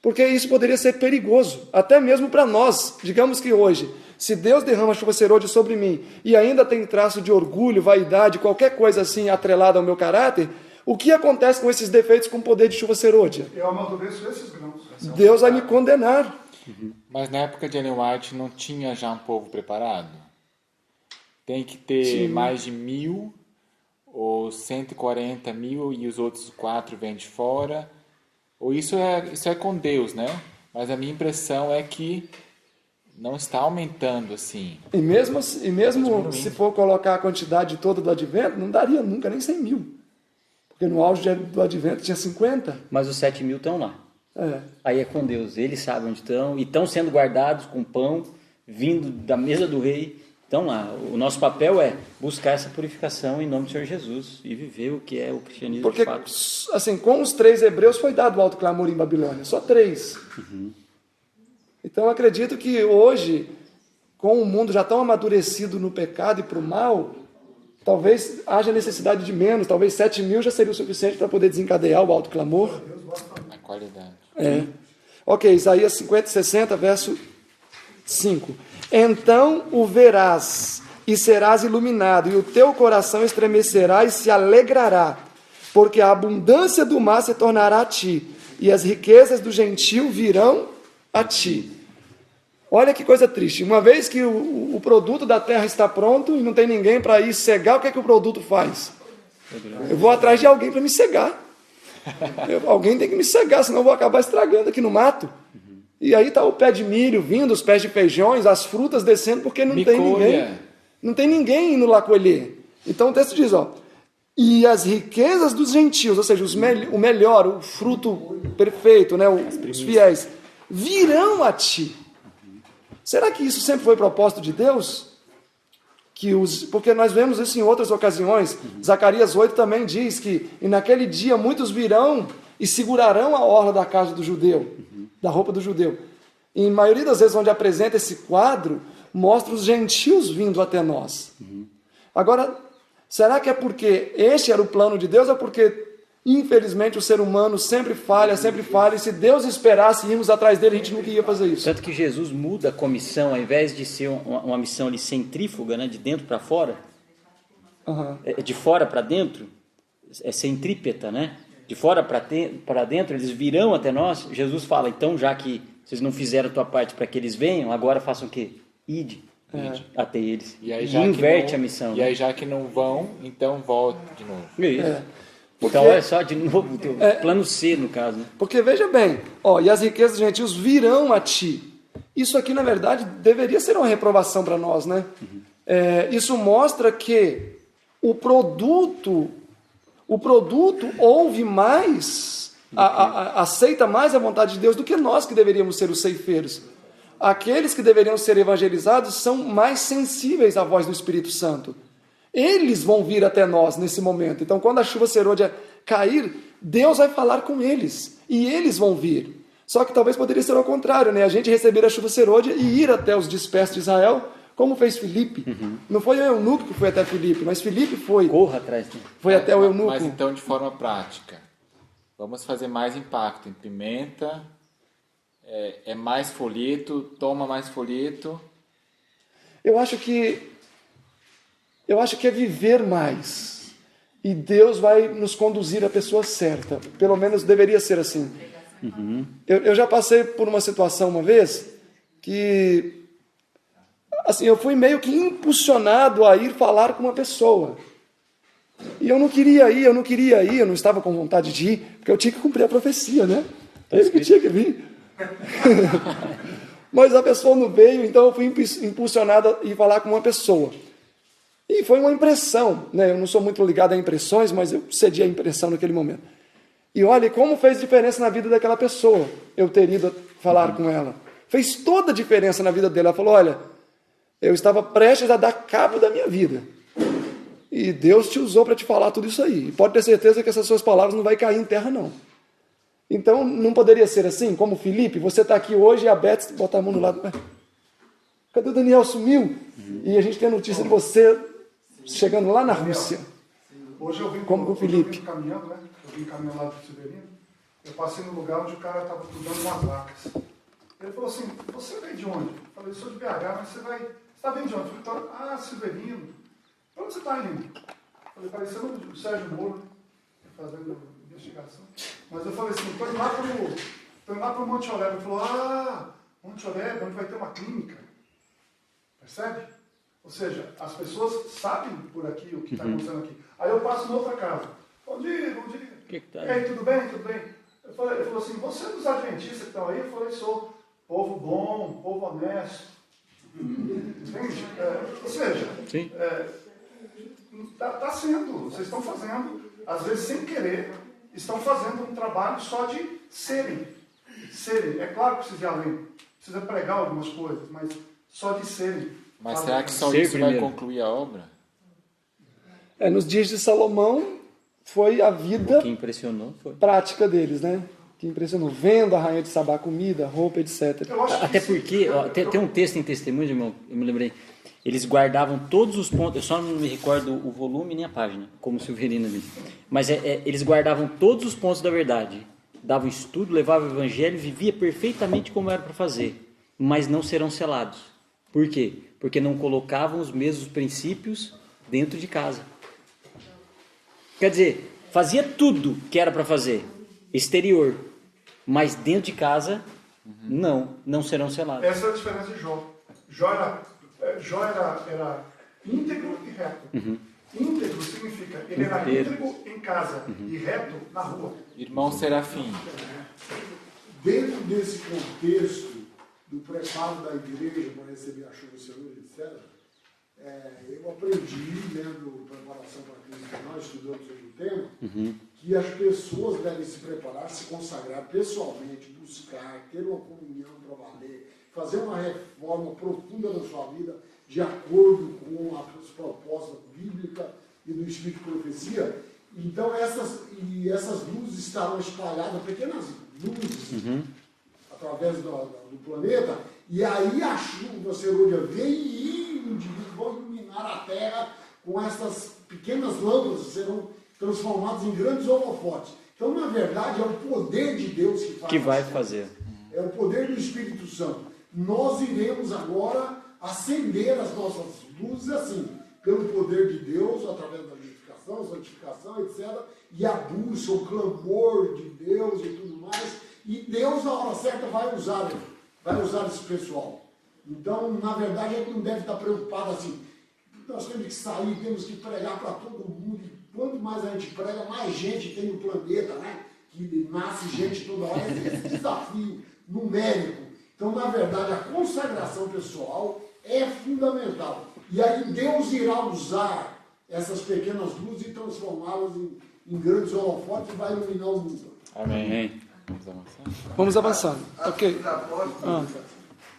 Porque isso poderia ser perigoso, até mesmo para nós. Digamos que hoje, se Deus derrama a chuva serôdia sobre mim e ainda tem traço de orgulho, vaidade, qualquer coisa assim atrelada ao meu caráter, o que acontece com esses defeitos com o poder de chuva serôdia? Eu amadureço esses grãos. Deus vai me condenar. Mas na época de Ellen White não tinha já um povo preparado? Tem que ter mais de 1.000 ou 140.000 e os outros 4 vêm de fora? Ou isso é com Deus, né? Mas a minha impressão é que não está aumentando assim. E mesmo se for colocar a quantidade toda do advento, não daria nunca nem 100 mil. Porque no auge do advento tinha 50. Mas os 7 mil estão lá. É. Aí é com Deus. Eles sabem onde estão. E estão sendo guardados com pão, vindo da mesa do rei. Estão lá. O nosso papel é buscar essa purificação em nome do Senhor Jesus. E viver o que é o cristianismo Porque, de fato. assim, com os 3 hebreus foi dado o alto clamor em Babilônia. Só 3. Então, eu acredito que hoje, com o mundo já tão amadurecido no pecado e para o mal, talvez haja necessidade de menos. Talvez 7 mil já seria o suficiente para poder desencadear o alto clamor. A qualidade. É. Ok, Isaías 50, 60, verso 5. Então o verás e serás iluminado, e o teu coração estremecerá e se alegrará, porque a abundância do mar se tornará a ti, e as riquezas do gentio virão a ti. Olha que coisa triste. Uma vez que o produto da terra está pronto e não tem ninguém para ir cegar, o que é que o produto faz? Eu vou atrás de alguém para me cegar. Alguém tem que me cegar, senão eu vou acabar estragando aqui no mato. E aí está o pé de milho vindo, os pés de feijões, as frutas descendo, porque não tem ninguém. Não tem ninguém indo lá colher. Então o texto diz, e as riquezas dos gentios, ou seja, o melhor, o fruto perfeito, né, os fiéis, virão a ti. Será que isso sempre foi propósito de Deus? Porque nós vemos isso em outras ocasiões. Zacarias 8 também diz que e naquele dia muitos virão e segurarão a orla da casa do judeu, da roupa do judeu. E em maioria das vezes onde apresenta esse quadro, mostra os gentios vindo até nós. Agora, será que é porque este era o plano de Deus ou porque, infelizmente, o ser humano sempre falha, e se Deus esperasse irmos atrás dele, a gente nunca ia fazer isso. Tanto que Jesus muda a comissão, ao invés de ser uma missão ali centrífuga, né, de dentro para fora, de fora para dentro, é centrípeta, né? De fora para dentro, eles virão até nós. Jesus fala, então, já que vocês não fizeram a tua parte para que eles venham, agora façam o quê? Ide até eles. E aí, inverte a missão. E aí, já que não vão, então volta de novo. Isso. Então, olha só, de novo, o teu plano C, no caso. Né? Porque, veja bem, e as riquezas dos gentios virão a ti. Isso aqui, na verdade, deveria ser uma reprovação para nós, né? Isso mostra que o produto ouve mais, aceita mais a vontade de Deus do que nós que deveríamos ser os ceifeiros. Aqueles que deveriam ser evangelizados são mais sensíveis à voz do Espírito Santo. Eles vão vir até nós nesse momento. Então, quando a chuva serôdia cair, Deus vai falar com eles. E eles vão vir. Só que talvez poderia ser ao contrário, né? A gente receber a chuva serôdia e ir até os dispersos de Israel, como fez Filipe. Não foi o eunuco que foi até Filipe, mas Filipe foi. Corra atrás. Né? Foi até o eunuco. Mas então, de forma prática, vamos fazer mais impacto em pimenta, é mais folheto, toma mais folheto. Eu acho que é viver mais. E Deus vai nos conduzir à pessoa certa. Pelo menos deveria ser assim. Eu já passei por uma situação uma vez que assim, eu fui meio que impulsionado a ir falar com uma pessoa. E eu não queria ir, eu não estava com vontade de ir, porque eu tinha que cumprir a profecia, né? Ele que tinha que vir. Mas a pessoa não veio, então eu fui impulsionado a ir falar com uma pessoa. E foi uma impressão, né? Eu não sou muito ligado a impressões, mas eu cedi a impressão naquele momento. E olha como fez diferença na vida daquela pessoa, eu ter ido falar com ela. Fez toda a diferença na vida dela. Ela falou, olha, eu estava prestes a dar cabo da minha vida. E Deus te usou para te falar tudo isso aí. E pode ter certeza que essas suas palavras não vai cair em terra, não. Então, não poderia ser assim? Como Filipe, você está aqui hoje e a Beth botar a mão no lado. Cadê o Daniel? Sumiu? E a gente tem a notícia de você chegando lá na Rússia. Hoje eu vim caminhando, né? Eu vim caminhando lá do Severino. Eu passei no lugar onde o cara estava cuidando umas vacas. Ele falou assim, você veio de onde? Eu falei, sou de BH, mas você está vindo de onde? Eu falei, Severino. Para onde você está indo? Eu falei, parecendo o Sérgio Moro, fazendo investigação. Mas eu falei assim, estou indo lá para o Monte Oreb. Ele falou, Monte Oreb, onde vai ter uma clínica. Percebe? Ou seja, as pessoas sabem por aqui o que está acontecendo aqui. Aí eu passo em outra casa. Bom dia. Tá E aí, tudo bem? Ele falou assim, você é dos adventistas que estão aí? Eu falei, sou. Povo bom, povo honesto. Entende? Ou seja, Sim. Está sendo, vocês estão fazendo, às vezes sem querer, estão fazendo um trabalho só de serem. É claro que precisa ir além, precisa pregar algumas coisas, mas só de serem. Mas será que só Ser isso primeiro. vai concluir a obra? Nos dias de Salomão, foi a vida O que impressionou foi. prática deles, né? Que impressionou. Vendo a rainha de Sabá comida, roupa, etc. Eu acho que Até sim. porque, ó, tem um texto em Testemunhos, irmão, eu me lembrei. Eles guardavam todos os pontos, eu só não me recordo o volume nem a página, como o Silverino disse. Mas eles guardavam todos os pontos da verdade. Davam estudo, levavam o evangelho, vivia perfeitamente como era para fazer. Mas não serão selados. Por quê? Porque não colocavam os mesmos princípios dentro de casa. Quer dizer, fazia tudo que era para fazer, exterior. Mas dentro de casa, não serão selados. Essa é a diferença de Jó. Jó era íntegro e reto. Íntegro significa, ele era Inteiro. íntegro em casa e reto na rua. Irmão Serafim. Dentro desse contexto do preparo da igreja para receber a chuva do Senhor, etc., eu aprendi, lendo Preparação para Cristo, que nós estudamos sobre o tema, que as pessoas devem se preparar, se consagrar pessoalmente, buscar, ter uma comunhão para valer, fazer uma reforma profunda na sua vida, de acordo com as propostas bíblicas e do Espírito de Profecia. Então, essas luzes estarão espalhadas, pequenas luzes, através do planeta, e aí a chuva serôdia vem e os indivíduos vão iluminar a Terra com essas pequenas lâmpadas que serão transformadas em grandes holofotes. Então, na verdade, é o poder de Deus Que vai fazer. É o poder do Espírito Santo. Nós iremos agora acender as nossas luzes assim, pelo poder de Deus, através da justificação, santificação, etc. E a busca, o clamor de Deus e tudo mais. E Deus, na hora certa, vai usar esse pessoal. Então, na verdade, a gente não deve estar preocupado assim. Nós temos que sair, temos que pregar para todo mundo. E quanto mais a gente prega, mais gente tem no planeta, né? Que nasce gente toda hora. Esse desafio numérico. Então, na verdade, a consagração pessoal é fundamental. E aí Deus irá usar essas pequenas luzes e transformá-las em grandes holofotes e vai iluminar o mundo. Amém. Vamos avançar? Vamos avançando. Ok. Atos dos Apóstolos,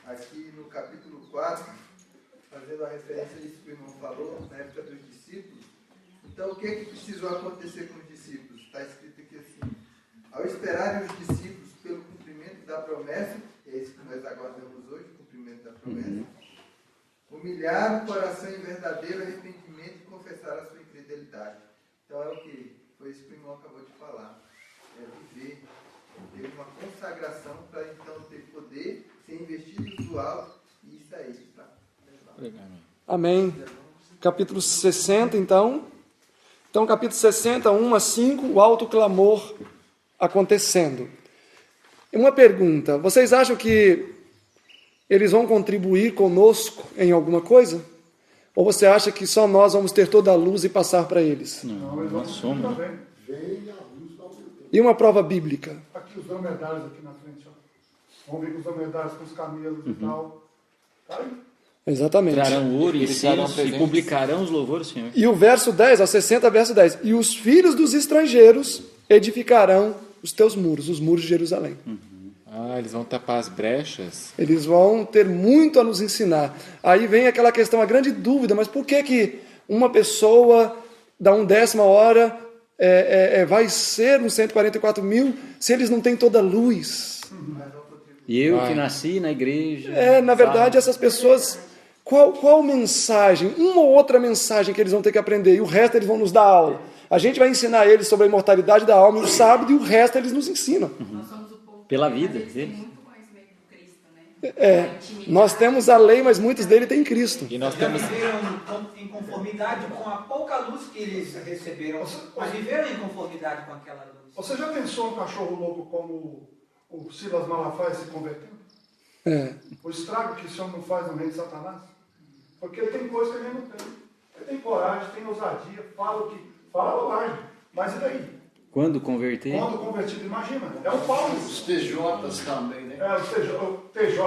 aqui no capítulo 4, fazendo a referência a isso que o irmão falou, na época dos discípulos. Então, o que precisou acontecer com os discípulos? Está escrito aqui assim: ao esperarem os discípulos pelo cumprimento da promessa, é isso que nós aguardamos hoje, o cumprimento da promessa, humilhar o coração em verdadeiro arrependimento e confessar a sua infidelidade. Então, é o que? Foi isso que o irmão acabou de falar. É viver, ter uma consagração para então ter poder, ser investido do alto e isso aí, tá? Amém. Capítulo 60, então. Então, capítulo 60, 1 a 5, o alto clamor acontecendo. E uma pergunta: vocês acham que eles vão contribuir conosco em alguma coisa? Ou você acha que só nós vamos ter toda a luz e passar para eles? Não, eles vão sombra. também. Vem a luz da luz. E uma prova bíblica? Aqui os dromedários aqui na frente, ó. Vão vir com os dromedários, com os camelos e tal. Tá aí. Exatamente. Trarão ouro e Eles trarão incenso e presentes. publicarão os louvores do Senhor. E o verso 10, ó, 60, verso 10. E os filhos dos estrangeiros edificarão os teus muros, os muros de Jerusalém. Eles vão tapar as brechas. Eles vão ter muito a nos ensinar. Aí vem aquela questão, a grande dúvida, mas por que uma pessoa dá 1/10 hora vai ser uns 144 mil se eles não têm toda a luz? E eu que nasci na igreja. Na verdade, essas pessoas, qual mensagem, uma ou outra mensagem que eles vão ter que aprender, e o resto eles vão nos dar aula. A gente vai ensinar eles sobre a imortalidade da alma e o sábado, e o resto eles nos ensinam. Nós somos o povo Pela que vida tem deles. muito conhecimento do Cristo, né? Nós temos a lei, mas muitos dele têm Cristo. E nós Já temos. viveram em conformidade com a pouca luz que eles receberam, mas viveram em conformidade com aquela luz. Você já pensou um cachorro louco como o Silas Malafaia se convertendo? O estrago que esse homem não faz no reino de Satanás? Porque ele tem coisa que ele não tem. Ele tem coragem, tem ousadia, fala o que fala bobagem. Mas e daí? Quando converter? Quando convertido, imagina. É o Paulo. Os TJs também, né? o TJ.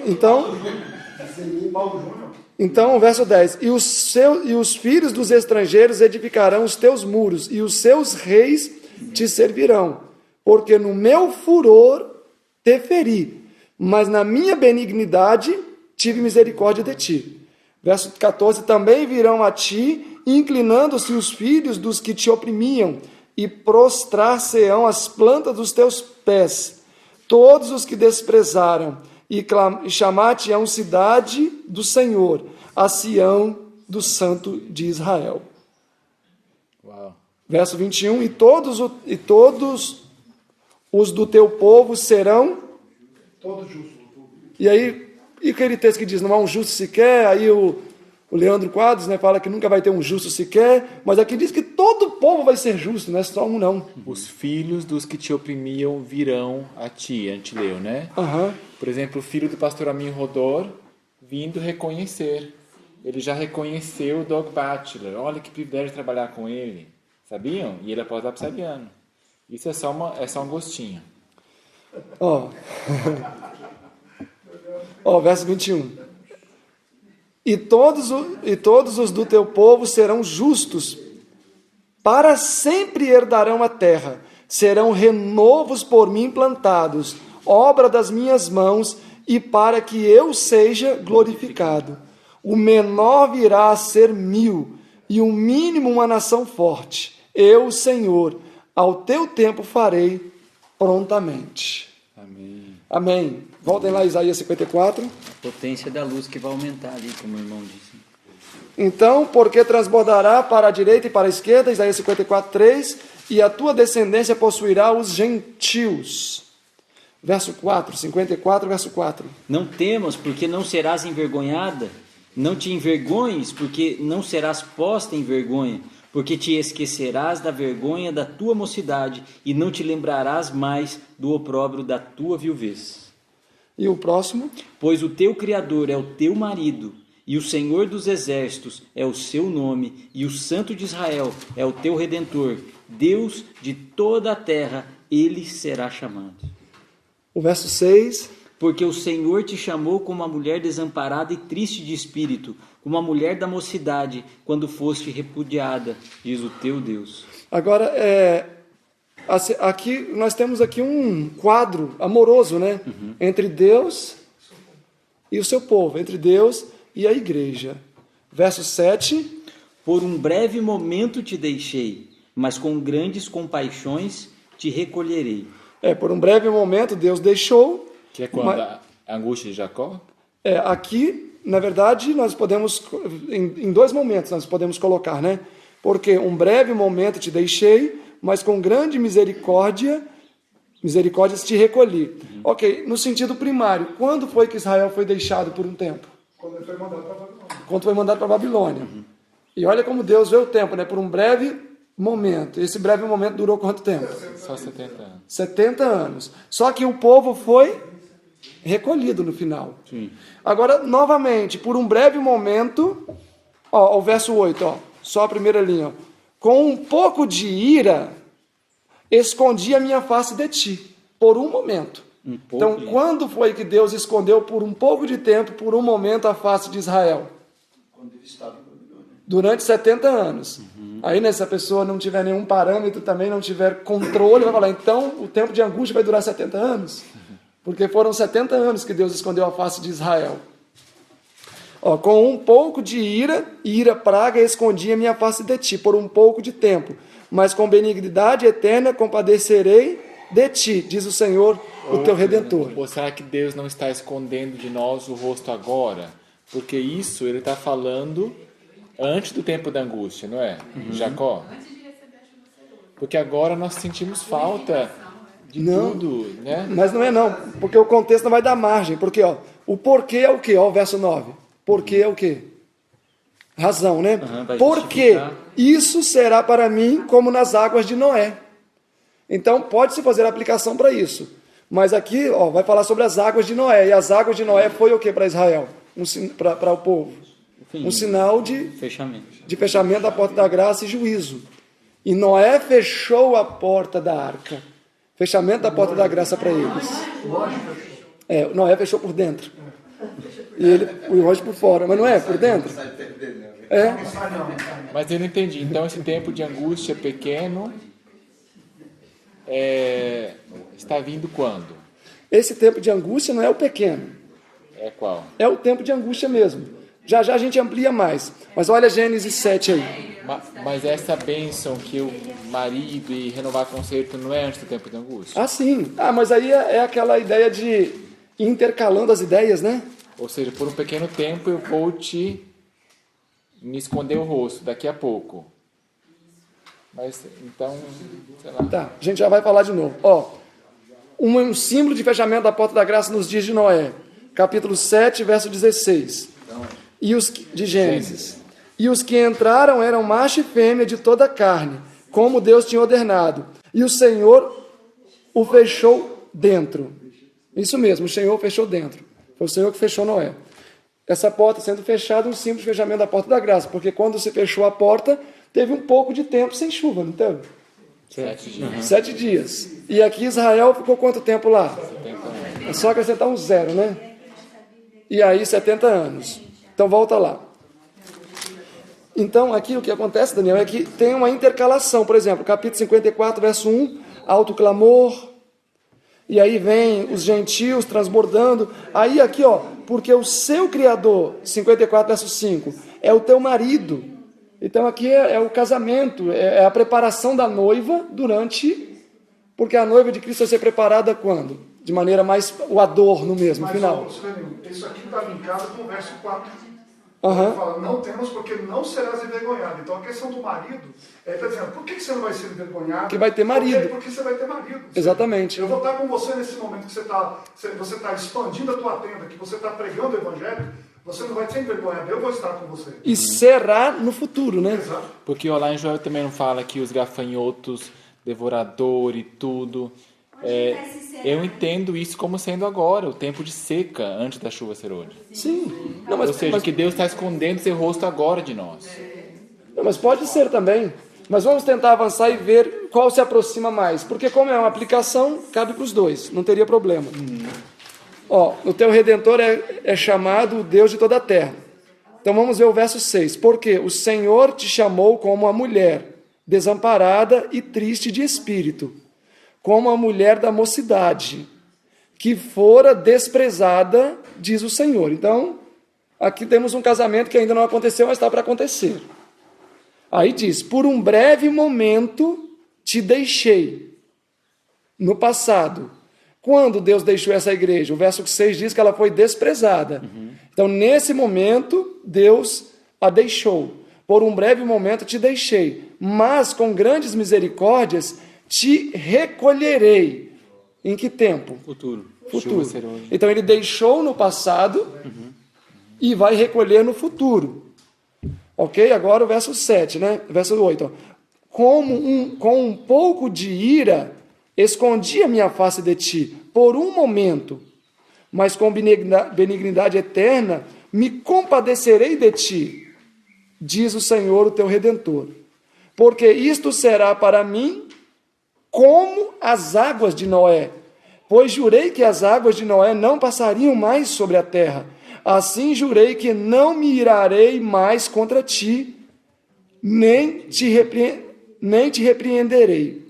Então, Paulo Júnior. então, o verso 10. E os filhos dos estrangeiros edificarão os teus muros, e os seus reis te servirão, porque no meu furor te feri, mas na minha benignidade tive misericórdia de ti. Verso 14. Também virão a ti, inclinando-se os filhos dos que te oprimiam, e prostrar-se-ão as plantas dos teus pés, todos os que desprezaram, e chamar-te-ão cidade do Senhor, a Sião do Santo de Israel. Uau. Verso 21, e todos os do teu povo serão... Todo justo. E aí, e aquele texto que diz, não há um justo sequer, aí o Leandro Quadros, né, fala que nunca vai ter um justo sequer, mas aqui diz que todo o povo vai ser justo, não é só um não. Os filhos dos que te oprimiam virão a ti, a gente leu, né? Aham. Por exemplo, o filho do pastor Amin Rodor vindo reconhecer. Ele já reconheceu o Doug Batchelor. Olha que privilégio trabalhar com ele. Sabiam? E ele é pós-lapsariano. Isso é só um gostinho. Ó, verso 21. E todos os do teu povo serão justos, para sempre herdarão a terra, serão renovos por mim plantados, obra das minhas mãos, e para que eu seja glorificado. O menor virá a ser 1000, e o mínimo uma nação forte. Eu, Senhor, ao teu tempo farei prontamente. Amém. Amém. Voltem lá a Isaías 54. Potência da luz que vai aumentar ali, como o irmão disse. Então, porque transbordará para a direita e para a esquerda, Isaías 54, 3, e a tua descendência possuirá os gentios. Verso 4, 54, verso 4. Não temas, porque não serás envergonhada. Não te envergonhes, porque não serás posta em vergonha. Porque te esquecerás da vergonha da tua mocidade, e não te lembrarás mais do opróbrio da tua viuvez. E o próximo? Pois o teu Criador é o teu marido, e o Senhor dos Exércitos é o seu nome, e o Santo de Israel é o teu Redentor. Deus de toda a terra, ele será chamado. O verso 6. Porque o Senhor te chamou como uma mulher desamparada e triste de espírito, como uma mulher da mocidade, quando foste repudiada, diz o teu Deus. Agora, aqui nós temos aqui um quadro amoroso, né? Entre Deus e o seu povo, entre Deus e a igreja. Verso 7. Por um breve momento te deixei, mas com grandes compaixões te recolherei. Por um breve momento Deus deixou. Que é quando a angústia de Jacó? Aqui, na verdade, nós podemos, em dois momentos nós podemos colocar, né? Porque um breve momento te deixei, mas com grande misericórdias te recolhi. Ok, no sentido primário, quando foi que Israel foi deixado por um tempo? Quando ele foi mandado para Babilônia. Quando foi mandado para Babilônia. E olha como Deus vê o tempo, né? Por um breve momento. Esse breve momento durou quanto tempo? Só 70 anos. 70 anos. Só que o povo foi recolhido no final. Sim. Agora, novamente, por um breve momento, o verso 8, só a primeira linha. Com um pouco de ira, escondi a minha face de ti, por um momento. Então, quando foi que Deus escondeu por um pouco de tempo, por um momento, a face de Israel? Quando ele estava em Babilônia. Durante 70 anos. Aí, né, se a pessoa não tiver nenhum parâmetro, também não tiver controle, vai falar, então, o tempo de angústia vai durar 70 anos? Porque foram 70 anos que Deus escondeu a face de Israel. Com um pouco de ira, praga, escondi a minha face de ti, por um pouco de tempo. Mas com benignidade eterna compadecerei de ti, diz o Senhor, o teu Redentor. Ou será que Deus não está escondendo de nós o rosto agora? Porque isso ele está falando antes do tempo da angústia, não é? Jacó? Porque agora nós sentimos falta de tudo, né? Mas não é não, porque o contexto não vai dar margem. Porque o porquê é o quê? O verso 9. Porquê é o quê? Razão, né? Porque isso será para mim como nas águas de Noé. Então pode-se fazer aplicação para isso. Mas aqui vai falar sobre as águas de Noé. E as águas de Noé foi o que para Israel? Para o povo? Um sinal de fechamento da porta da graça e juízo. E Noé fechou a porta da arca. Fechamento da porta da graça para eles. Noé fechou por dentro. E o Roger por fora, mas não é por dentro? É. Mas eu não entendi. Então, esse tempo de angústia pequeno está vindo quando? Esse tempo de angústia não é o pequeno. É qual? É o tempo de angústia mesmo. Já já a gente amplia mais. Mas olha Gênesis 7 aí. Mas essa bênção que o marido e renovar conserto não é antes do tempo de angústia? Ah, sim. Ah, mas aí é aquela ideia de ir intercalando as ideias, né? Ou seja, por um pequeno tempo eu vou me esconder o rosto daqui a pouco. Mas, então, sei lá. Tá, a gente já vai falar de novo. Ó, um símbolo de fechamento da porta da graça nos dias de Noé. Capítulo 7, verso 16. De Gênesis. E os que entraram eram macho e fêmea de toda a carne, como Deus tinha ordenado. E o Senhor o fechou dentro. Isso mesmo, o Senhor fechou dentro. Foi o Senhor que fechou Noé. Essa porta sendo fechada, um simples fechamento da porta da graça, porque quando se fechou a porta, teve um pouco de tempo sem chuva, não teve? 7 dias. 7 dias. E aqui Israel ficou quanto tempo lá? É só acrescentar um 0, né? E aí 70 anos. Então volta lá. Então aqui o que acontece, Daniel, é que tem uma intercalação. Por exemplo, capítulo 54, verso 1, alto clamor. E aí vem os gentios transbordando. Aí aqui, ó, porque o seu Criador, 54, verso 5, é o teu marido. Então aqui é o casamento, é a preparação da noiva porque a noiva de Cristo vai ser preparada quando? De maneira mais o adorno mesmo, no final. Isso aqui está linkado com o verso 4. Uhum. Ele fala, não temos porque não serás envergonhado. Então a questão do marido, ele está dizendo, por que você não vai ser envergonhado? Porque vai ter marido. Porque você vai ter marido. Exatamente. Eu vou estar com você nesse momento que você está expandindo a tua tenda, que você está pregando o evangelho, você não vai ser envergonhado, eu vou estar com você. E será no futuro, né? Exato. Porque lá em Joel também não fala que os gafanhotos, devorador e tudo. Eu entendo isso como sendo agora, o tempo de seca, antes da chuva ser hoje. Sim. Não, Ou seja, que Deus está escondendo seu rosto agora de nós. Não, mas pode ser também. Mas vamos tentar avançar e ver qual se aproxima mais. Porque como é uma aplicação, cabe para os dois, não teria problema. Ó, o teu Redentor é chamado o Deus de toda a terra. Então vamos ver o verso 6. Porque o Senhor te chamou como uma mulher desamparada e triste de espírito, como a mulher da mocidade, que fora desprezada, diz o Senhor. Então, aqui temos um casamento que ainda não aconteceu, mas está para acontecer. Aí diz, por um breve momento te deixei, no passado. Quando Deus deixou essa igreja? O verso 6 diz que ela foi desprezada. Então, nesse momento, Deus a deixou. Por um breve momento te deixei, mas com grandes misericórdias te recolherei. Em que tempo? Futuro. Então ele deixou no passado e vai recolher no futuro. Ok? Agora o verso 7, né? Verso 8. Ó. Com um pouco de ira, escondi a minha face de ti, por um momento, mas com benignidade eterna, me compadecerei de ti, diz o Senhor, o teu Redentor. Porque isto será para mim como as águas de Noé, pois jurei que as águas de Noé não passariam mais sobre a terra. Assim jurei que não me irarei mais contra ti, nem te repreenderei.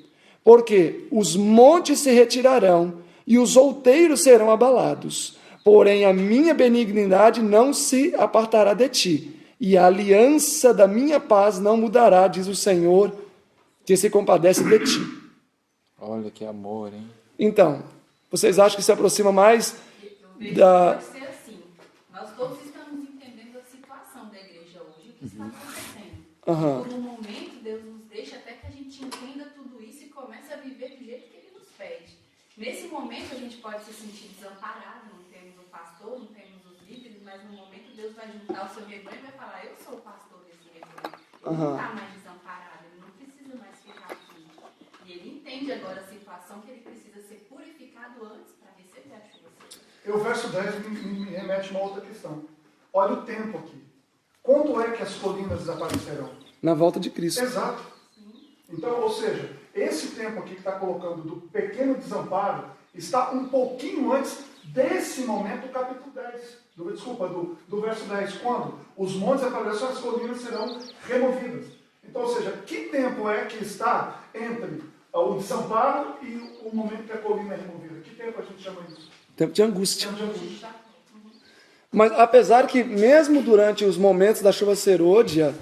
Porque os montes se retirarão e os outeiros serão abalados. Porém a minha benignidade não se apartará de ti, e a aliança da minha paz não mudará, diz o Senhor, que se compadece de ti. Olha que amor, hein? Então, vocês acham que se aproxima mais da... Pode ser assim. Nós todos estamos entendendo a situação da igreja hoje, o que está acontecendo. Por um momento, Deus nos deixa até que a gente entenda tudo isso e comece a viver do jeito que Ele nos pede. Nesse momento, a gente pode se sentir desamparado, não temos o pastor, não temos os líderes, mas no momento Deus vai juntar o seu rebanho e vai falar, eu sou o pastor desse rebanho. Ele não está mais desamparado, ele não precisa mais ficar aqui. E ele entende agora a situação que ele precisa ser purificado antes para receber a chuva. E o verso 10 me remete a uma outra questão. Olha o tempo aqui. Quando é que as colinas desaparecerão? Na volta de Cristo. Exato. Então, ou seja, esse tempo aqui que está colocando do pequeno desamparo está um pouquinho antes desse momento do capítulo 10. Do verso 10, quando os montes aparecerão, as colinas serão removidas. Então, ou seja, que tempo é que está entre o desamparo e o momento que a colina é removida? Que tempo a gente chama isso? Tempo de angústia. Tempo de angústia. Mas apesar que mesmo durante os momentos da chuva serôdia,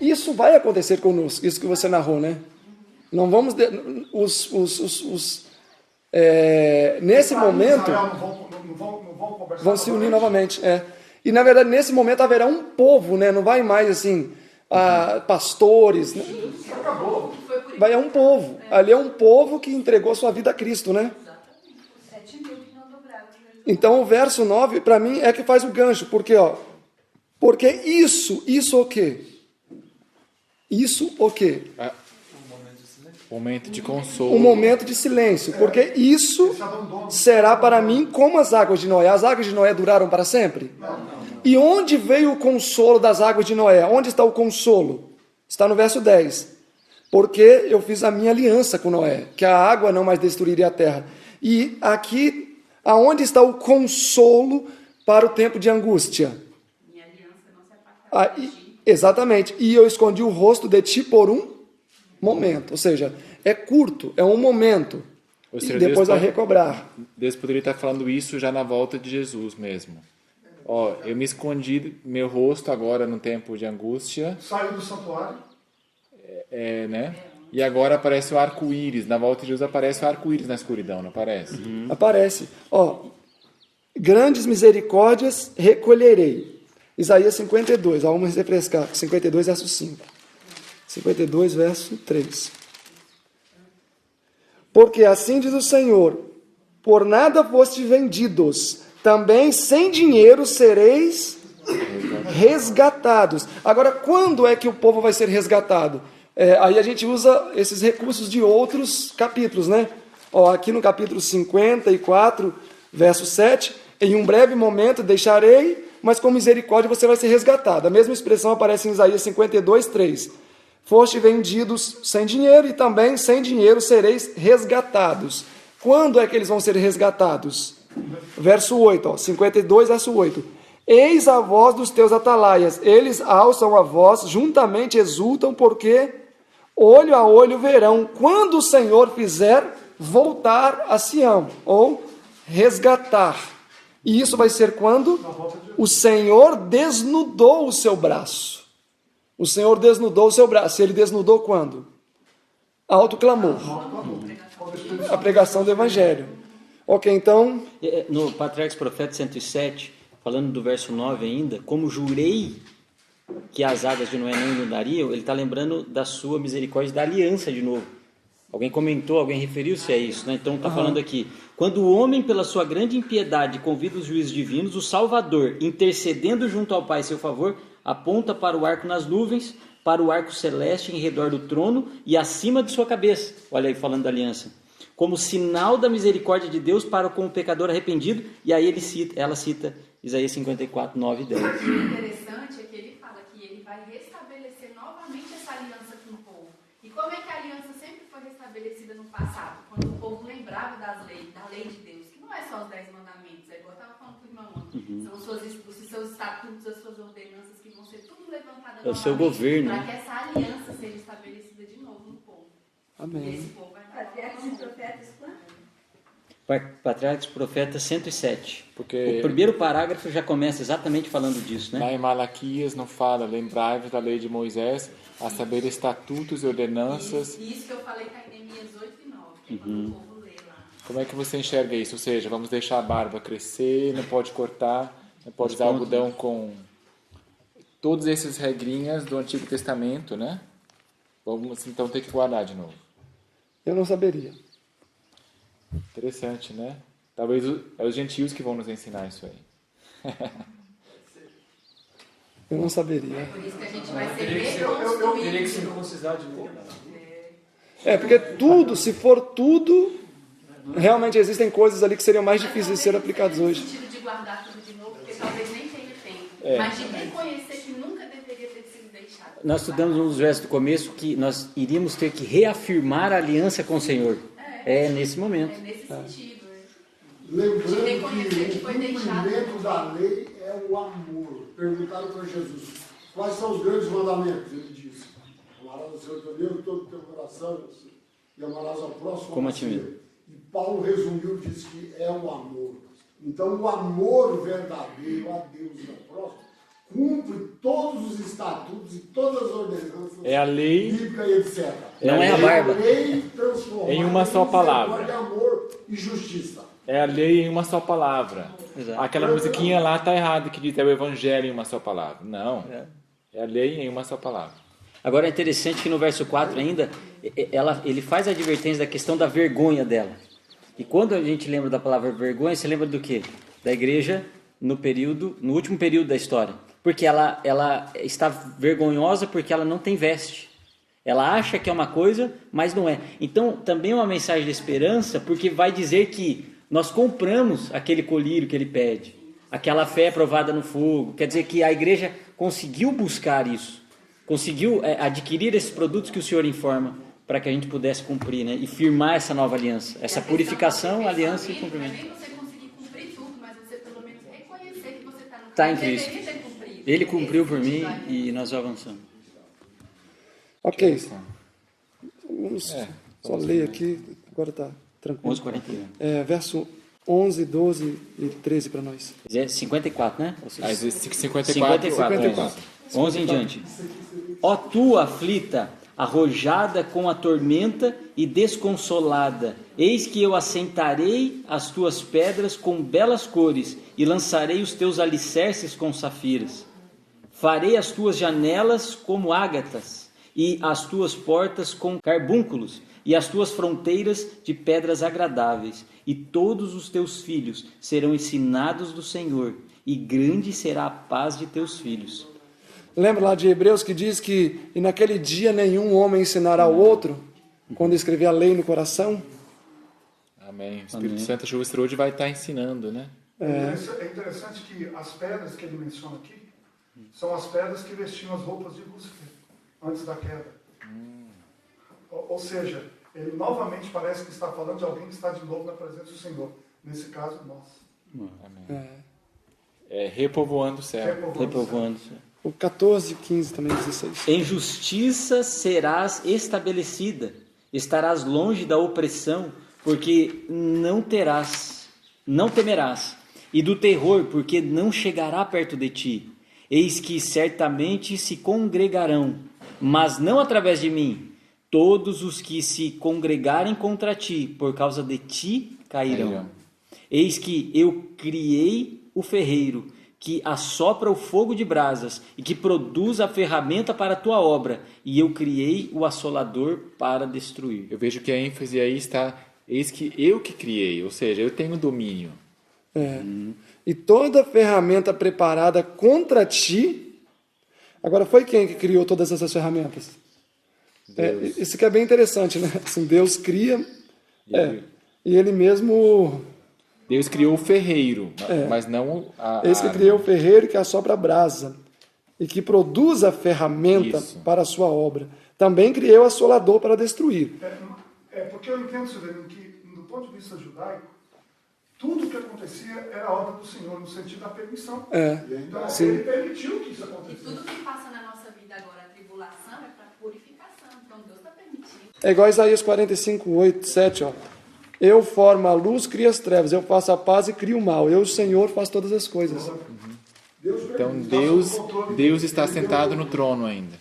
isso vai acontecer conosco, isso que você narrou, né? Não vamos... nesse momento... Vão se unir novamente. E na verdade, nesse momento haverá um povo, né? Não vai mais assim, pastores. Né? Acabou. Vai um povo. Ali é um povo que entregou sua vida a Cristo, né? Então o verso 9, para mim, é que faz o gancho. Porque isso o quê? Isso o quê? Momento de consolo. Um momento de silêncio. Porque isso será para mim como as águas de Noé. As águas de Noé duraram para sempre? E onde veio o consolo das águas de Noé? Onde está o consolo? Está no verso 10. Porque eu fiz a minha aliança com Noé, que a água não mais destruiria a terra. E aqui, aonde está o consolo para o tempo de angústia? Minha aliança não se apartará de ti. Exatamente. E eu escondi o rosto de ti por um momento. Ou seja, é curto, é um momento. Ou seja, e depois vai recobrar. Deus poderia estar falando isso já na volta de Jesus mesmo. Eu me escondi meu rosto agora no tempo de angústia. Saiu do santuário. Né? E agora aparece o arco-íris. Na volta de Jesus aparece o arco-íris na escuridão, não aparece? Aparece. Grandes misericórdias recolherei. Isaías 52. Vamos refrescar. 52, verso 5. 52, verso 3. Porque assim diz o Senhor, por nada fostes vendidos, também sem dinheiro sereis resgatados. Agora, quando é que o povo vai ser resgatado? Aí a gente usa esses recursos de outros capítulos, né? Aqui no capítulo 54, verso 7, em um breve momento deixarei, mas com misericórdia você vai ser resgatado. A mesma expressão aparece em Isaías 52, 3. Foste vendidos sem dinheiro e também sem dinheiro sereis resgatados. Quando é que eles vão ser resgatados? Verso 8, 52, verso 8. Eis a voz dos teus atalaias, eles alçam a voz, juntamente exultam, porque olho a olho verão, quando o Senhor fizer voltar a Sião, ou resgatar. E isso vai ser quando o Senhor desnudou o seu braço. O Senhor desnudou o seu braço. Ele desnudou quando? Alto clamor. A pregação do Evangelho. Ok, então... No Patriarcas Profeta 107, falando do verso 9 ainda, como jurei que as águas de Noé não inundariam, ele está lembrando da sua misericórdia, da aliança de novo. Alguém comentou, alguém referiu-se a isso, né? Então está falando aqui, quando o homem pela sua grande impiedade convida os juízes divinos, o Salvador, intercedendo junto ao Pai em seu favor, aponta para o arco nas nuvens, para o arco celeste em redor do trono e acima de sua cabeça. Olha aí, falando da aliança. Como sinal da misericórdia de Deus para com o pecador arrependido. E aí ela cita Isaías 54, 9 e 10. O interessante é que ele fala que ele vai restabelecer novamente essa aliança com o povo. E como é que a aliança sempre foi restabelecida no passado? Quando o povo lembrava da lei de Deus, que não é só os 10 mandamentos, igual eu estava falando com o irmão ontem. São os seus estatutos, as suas ordenanças, que vão ser tudo levantadas novamente. É o seu governo. Para que essa aliança seja estabelecida de novo no povo. Amém. E esse povo vai Patriarcas e Profetas, quanto? Patriarcas Profeta 107. Porque o primeiro parágrafo já começa exatamente falando disso, né? Lá em Malaquias não fala, lembrai-vos da lei de Moisés, a saber estatutos e ordenanças. Isso que eu falei está em Neemias 8 e 9, que é quando o povo lê lá. Como é que você enxerga isso? Ou seja, vamos deixar a barba crescer, não pode cortar, não pode usar algodão com todas essas regrinhas do Antigo Testamento, né? Vamos então ter que guardar de novo. Eu não saberia. Interessante, né? Talvez os gentios que vão nos ensinar isso aí. Eu não saberia. Por isso que a gente vai ser Eu teria que circuncisar de novo. Porque tudo, se for tudo, realmente existem coisas ali que seriam mais difíceis de ser aplicadas hoje. No sentido de guardar tudo de novo, porque talvez nem tenha tempo. Mas de reconhecer que nunca deveria ter sido deixado. deixado. Nós estudamos um dos versos do começo que nós iríamos ter que reafirmar a aliança com o Senhor. É nesse momento. É nesse sentido. Lembrando que o cumprimento da lei é o amor. Perguntaram para Jesus, quais são os grandes mandamentos? Ele disse, amarás o Senhor teu Deus de todo o teu coração e amarás ao próximo como a ti mesmo. E Paulo resumiu, disse que é o amor. Então o amor verdadeiro a Deus e ao próximo cumpre todos os estatutos e todas as ordenanças É a lei, bíblica e etc. Não é a barba. lei transformada Em uma só palavra. De amor e justiça. é a lei em uma só palavra. Exato. Aquela musiquinha lá tá errada que diz é o evangelho em uma só palavra. Não. É a lei em uma só palavra. Agora é interessante que no verso 4 ainda, ele faz a advertência da questão da vergonha dela. E quando a gente lembra da palavra vergonha, você lembra do quê? Da igreja no último período da história. Porque ela está vergonhosa porque ela não tem veste. Ela acha que é uma coisa, mas não é. Então, também é uma mensagem de esperança, porque vai dizer que nós compramos aquele colírio que ele pede. Aquela fé provada no fogo. Quer dizer que a igreja conseguiu buscar isso. Conseguiu adquirir esses produtos que o Senhor informa para que a gente pudesse cumprir, né? E firmar essa nova aliança. Essa purificação, aliança e cumprimento. Não é nem você conseguir cumprir tudo, mas você pelo menos reconhecer que você está no Está em caminho. Cristo. Deveria ter cumprido. Ele cumpriu por mim e nós avançamos. Ok. Vamos só ler aqui, agora está tranquilo. 11:41. Verso 11, 12 e 13 para nós. 54, né? Ou seja, Às vezes 54. 11 em diante. Ó tu aflita, arrojada com a tormenta e desconsolada, eis que eu assentarei as tuas pedras com belas cores e lançarei os teus alicerces com safiras. Farei as tuas janelas como ágatas e as tuas portas com carbúnculos e as tuas fronteiras de pedras agradáveis, e todos os teus filhos serão ensinados do Senhor, e grande será a paz de teus filhos. Lembra lá de Hebreus que diz que e naquele dia nenhum homem ensinará ao outro, quando escrever a lei no coração? Amém. O Espírito Santo hoje vai estar ensinando, né? É interessante que as pedras que ele menciona aqui são as pedras que vestiam as roupas de Lúcifer antes da queda. Ou seja, ele novamente parece que está falando de alguém que está de novo na presença do Senhor. Nesse caso, nós. Amém. Repovoando o céu. Repovoando. O 14, 15 também, 16. Em justiça serás estabelecida, estarás longe da opressão, porque não temerás, e do terror, porque não chegará perto de ti. Eis que certamente se congregarão, mas não através de mim. Todos os que se congregarem contra ti, por causa de ti, cairão. Eis que eu criei o ferreiro, que assopra o fogo de brasas e que produz a ferramenta para a tua obra, e eu criei o assolador para destruir. Eu vejo que a ênfase aí está, eis que eu que criei, ou seja, eu tenho domínio. E toda ferramenta preparada contra ti. Agora, foi quem que criou todas essas ferramentas? Isso que é bem interessante, né? Assim, Deus cria, e ele mesmo... Deus criou o ferreiro, mas não Eis que criou o ferreiro que assopra a brasa e que produz a ferramenta para a sua obra. Também criou o assolador para destruir. Porque eu entendo, Severino, que do ponto de vista judaico, tudo que acontecia era a obra do Senhor, no sentido da permissão. Então, ele permitiu que isso acontecesse. E tudo que passa na nossa vida agora, a tribulação, é para purificação. Então, Deus está permitindo. É igual a Isaías 45, 8, 7, ó. Eu formo a luz, crio as trevas. Eu faço a paz e crio o mal. Eu, o Senhor, faço todas as coisas. Então, Deus está sentado no trono ainda.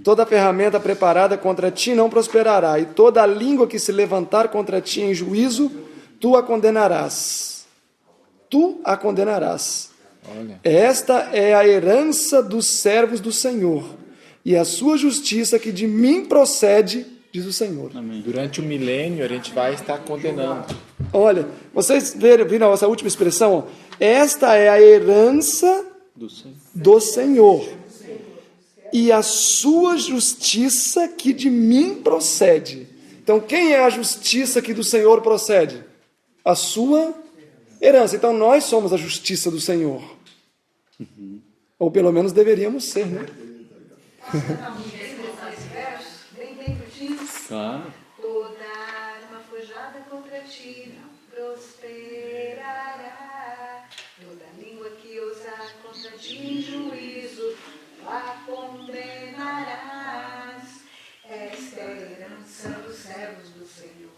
Toda ferramenta preparada contra ti não prosperará, e toda a língua que se levantar contra ti em juízo, tu a condenarás. Tu a condenarás. Olha. Esta é a herança dos servos do Senhor, e a sua justiça que de mim procede, diz o Senhor. Amém. Durante o milênio, a gente vai estar condenando. Olha, vocês viram essa última expressão? Ó? Esta é a herança do Senhor, e a sua justiça que de mim procede. Então, quem é a justiça que do Senhor procede? A sua herança. Então, nós somos a justiça do Senhor. Ou pelo menos deveríamos ser, né? Posso cantar um desse verso? Bem curtinhos? Claro. Toda arma forjada contra ti não prosperará. Toda língua que ousar contra ti em juízo a condenarás. Esta é a herança dos servos do Senhor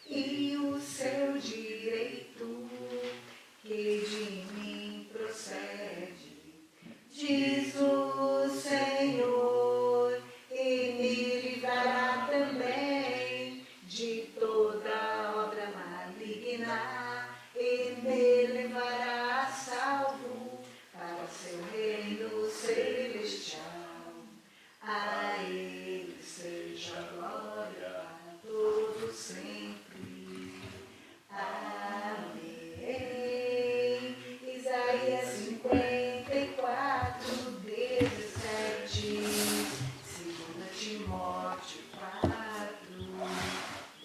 e o seu direito que de mim procede, diz o Senhor, e me livrará também de toda obra maligna, e me levará a salvo para seu reino celestial. A Ele seja a glória para todos sempre. Amém. Isaías 54, 17. 2 Timóteo 4,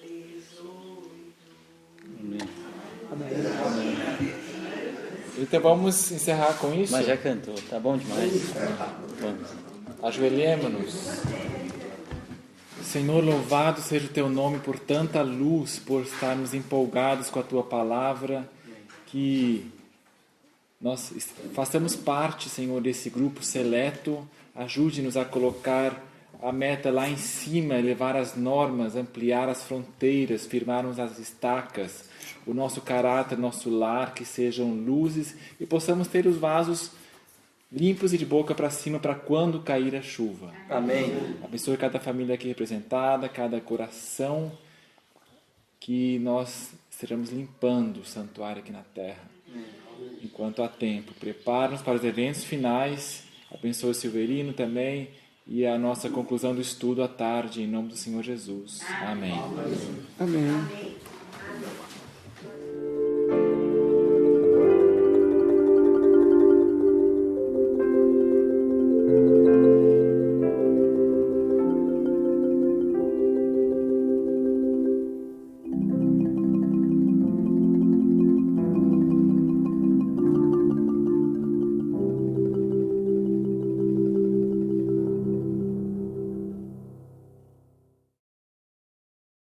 18. Então vamos encerrar com isso? Mas já cantou, tá bom demais. Vamos. Ajoelhemo-nos. Senhor, louvado seja o Teu nome por tanta luz, por estarmos empolgados com a Tua palavra, que nós façamos parte, Senhor, desse grupo seleto. Ajude-nos a colocar a meta lá em cima, elevar as normas, ampliar as fronteiras, firmarmos as estacas, o nosso caráter, nosso lar, que sejam luzes e possamos ter os vasos limpos e de boca para cima para quando cair a chuva. Amém. Abençoe cada família aqui representada, cada coração, que nós estejamos limpando o santuário aqui na terra. Enquanto há tempo, prepara-nos para os eventos finais. Abençoe o Silverino também e a nossa conclusão do estudo à tarde, em nome do Senhor Jesus. Amém. Amém.